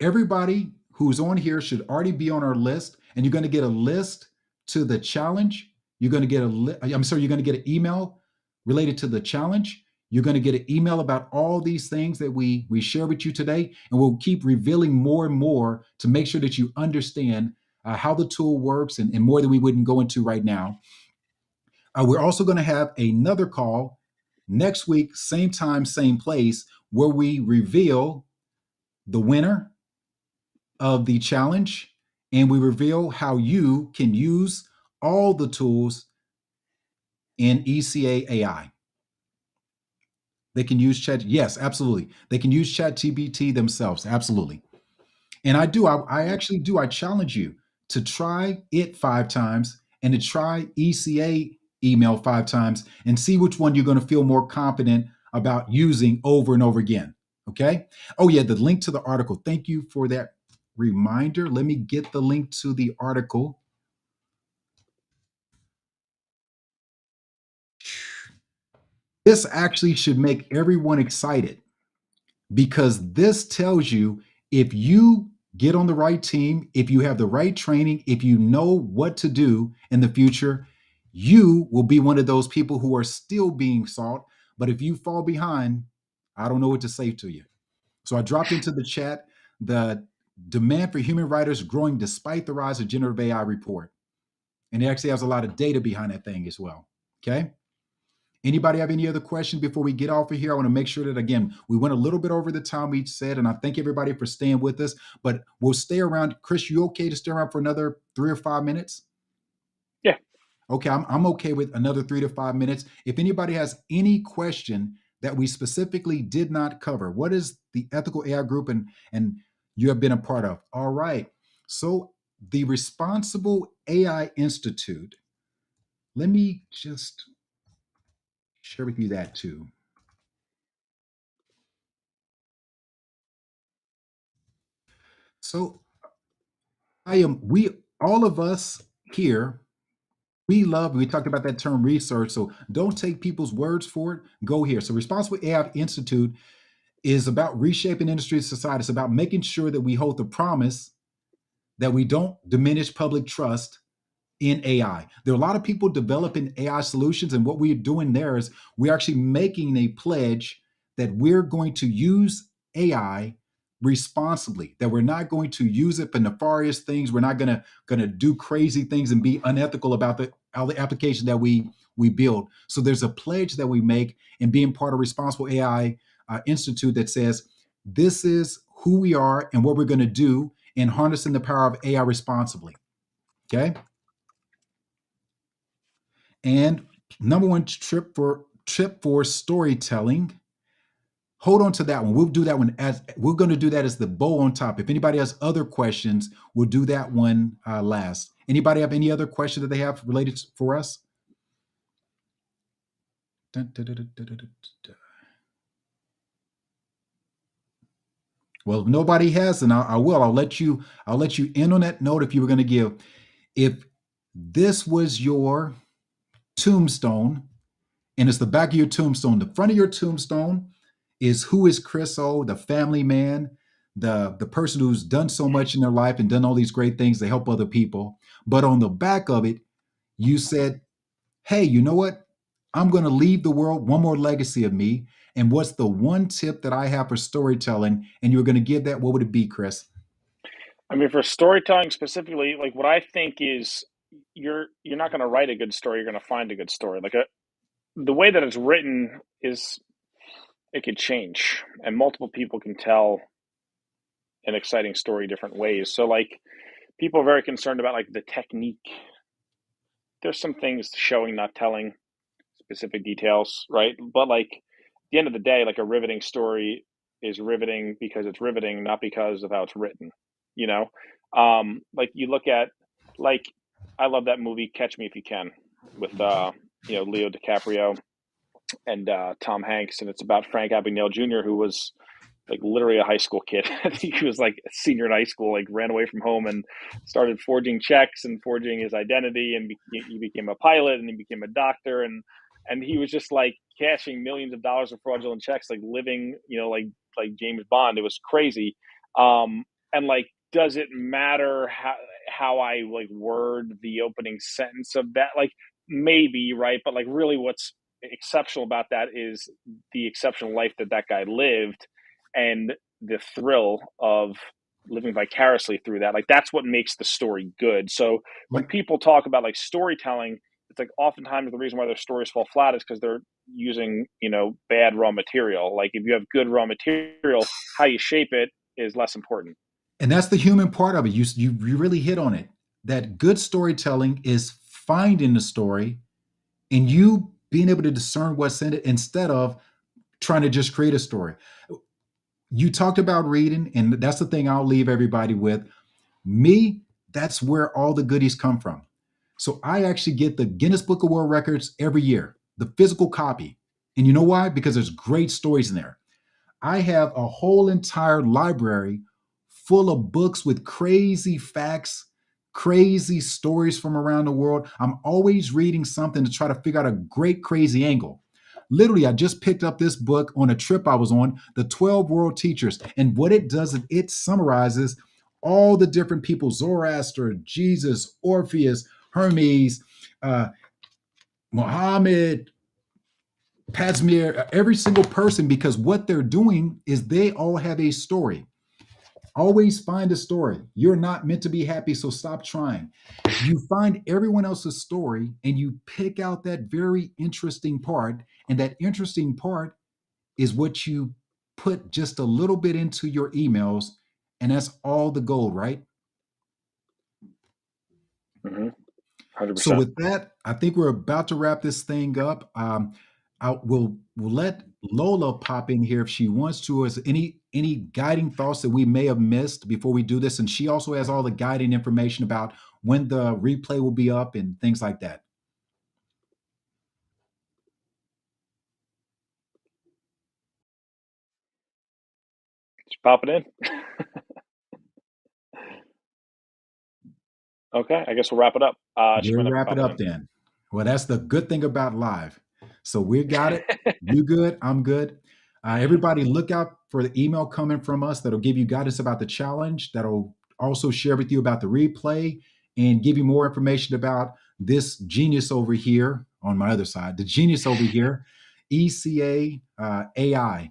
B: Everybody who's on here should already be on our list, and you're going to get a list to the challenge. You're going to get you're going to get an email related to the challenge. You're going to get an email about all these things that we share with you today, and we'll keep revealing more and more to make sure that you understand how the tool works and more than we wouldn't go into right now. We're also going to have another call next week, same time, same place, where we reveal the winner of the challenge and we reveal how you can use all the tools in ECA AI. They can use chat. Yes, absolutely. They can use ChatGPT themselves. Absolutely. And I actually do. I challenge you to try it 5 times and to try ECA email 5 times and see which one you're going to feel more confident about using over and over again. Okay. Oh, yeah. The link to the article. Thank you for that reminder. Let me get the link to the article. This actually should make everyone excited because this tells you if you get on the right team, if you have the right training, if you know what to do in the future, you will be one of those people who are still being sought. But if you fall behind, I don't know what to say to you. So I dropped into the chat the demand for human writers growing despite the rise of generative AI report. And it actually has a lot of data behind that thing as well. Okay. Anybody have any other questions before we get off of here? I want to make sure that, again, we went a little bit over the time we said, and I thank everybody for staying with us, but we'll stay around. Chris, you okay to stay around for another 3 or 5 minutes?
A: Yeah.
B: Okay, I'm okay with another 3 to 5 minutes. If anybody has any question that we specifically did not cover, what is the Ethical AI Group and you have been a part of? All right. So the Responsible AI Institute, let me just share with you that too. So all of us here, we talked about that term research. So don't take people's words for it. Go here. So Responsible AI Institute is about reshaping industry and society. It's about making sure that we hold the promise that we don't diminish public trust in AI. There are a lot of people developing AI solutions, and what we're doing there is we're actually making a pledge that we're going to use AI responsibly, that we're not going to use it for nefarious things. We're not gonna do crazy things and be unethical about all the application that we build. So there's a pledge that we make in being part of Responsible AI Institute that says this is who we are and what we're going to do in harnessing the power of AI responsibly. Okay. And number one trip for storytelling. Hold on to that one. We'll do that one as we're going to do that as the bow on top. If anybody has other questions, we'll do that one last. Anybody have any other question that they have related for us? Dun, dun, dun, dun, dun, dun, dun. Well, if nobody has, then I will. I'll let you in on that note if you were going to give. If this was your tombstone, and it's the back of your tombstone, the front of your tombstone is who is Chris O, the family man, the person who's done so much in their life and done all these great things to help other people. But on the back of it, you said, hey, you know what? I'm going to leave the world one more legacy of me. And what's the one tip that I have for storytelling? And you're going to give that. What would it be, Chris?
A: I mean, for storytelling specifically, like what I think is you're not going to write a good story. You're going to find a good story. The way that it's written is it could change, and multiple people can tell an exciting story different ways. So like people are very concerned about like the technique. There's some things showing, not telling specific details, right? But like at the end of the day, like a riveting story is riveting because it's riveting, not because of how it's written. You know, like you look at like I love that movie Catch Me If You Can with Leo DiCaprio and Tom Hanks, and it's about Frank Abagnale Jr., who was like literally a high school kid. I think he was like a senior in high school, like ran away from home and started forging checks and forging his identity, and he became a pilot and he became a doctor, and he was just like cashing millions of dollars of fraudulent checks, like living, like James Bond. It was crazy. And like, does it matter how I like word the opening sentence of that? Like maybe, right? But like really what's exceptional about that is the exceptional life that guy lived and the thrill of living vicariously through that. Like that's what makes the story good. So when
B: Like,
A: people talk about like storytelling, it's like oftentimes the reason why their stories fall flat is because they're using, bad raw material. Like if you have good raw material, how you shape it is less important.
B: and that's the human part of it. You really hit on it. That good storytelling is finding the story and you being able to discern what's in it instead of trying to just create a story. You talked about reading, and that's the thing I'll leave everybody with. Me, that's where all the goodies come from. So I actually get the Guinness Book of World Records every year, the physical copy. And you know why? Because there's great stories in there. I have a whole entire library full of books with crazy facts, crazy stories from around the world. I'm always reading something to try to figure out a great, crazy angle. Literally, I just picked up this book on a trip I was on, The 12 World Teachers. And what it does is it summarizes all the different people: Zoroaster, Jesus, Orpheus, Hermes, uh, Muhammad, Pazmir, every single person, because what they're doing is they all have a story. Always find a story. You're not meant to be happy, so stop trying. You find everyone else's story and you pick out that very interesting part. And that interesting part is what you put just a little bit into your emails. And that's all the gold, right?
A: Mm-hmm.
B: So
A: 100%.
B: with that, I think we're about to wrap this thing up. We'll let Lola pop in here if she wants to. Is any guiding thoughts that we may have missed before we do this? And she also has all the guiding information about when the replay will be up and things like that.
A: Just pop it in. Okay, I guess we'll wrap it up. She
B: We'll
A: might not be
B: wrap it
A: popping
B: up
A: in.
B: then. Well, that's the good thing about live. So we got it. You good? I'm good. Everybody, look out for the email coming from us that'll give you guidance about the challenge. That'll also share with you about the replay and give you more information about this genius over here on my other side, the genius over here, ECA AI.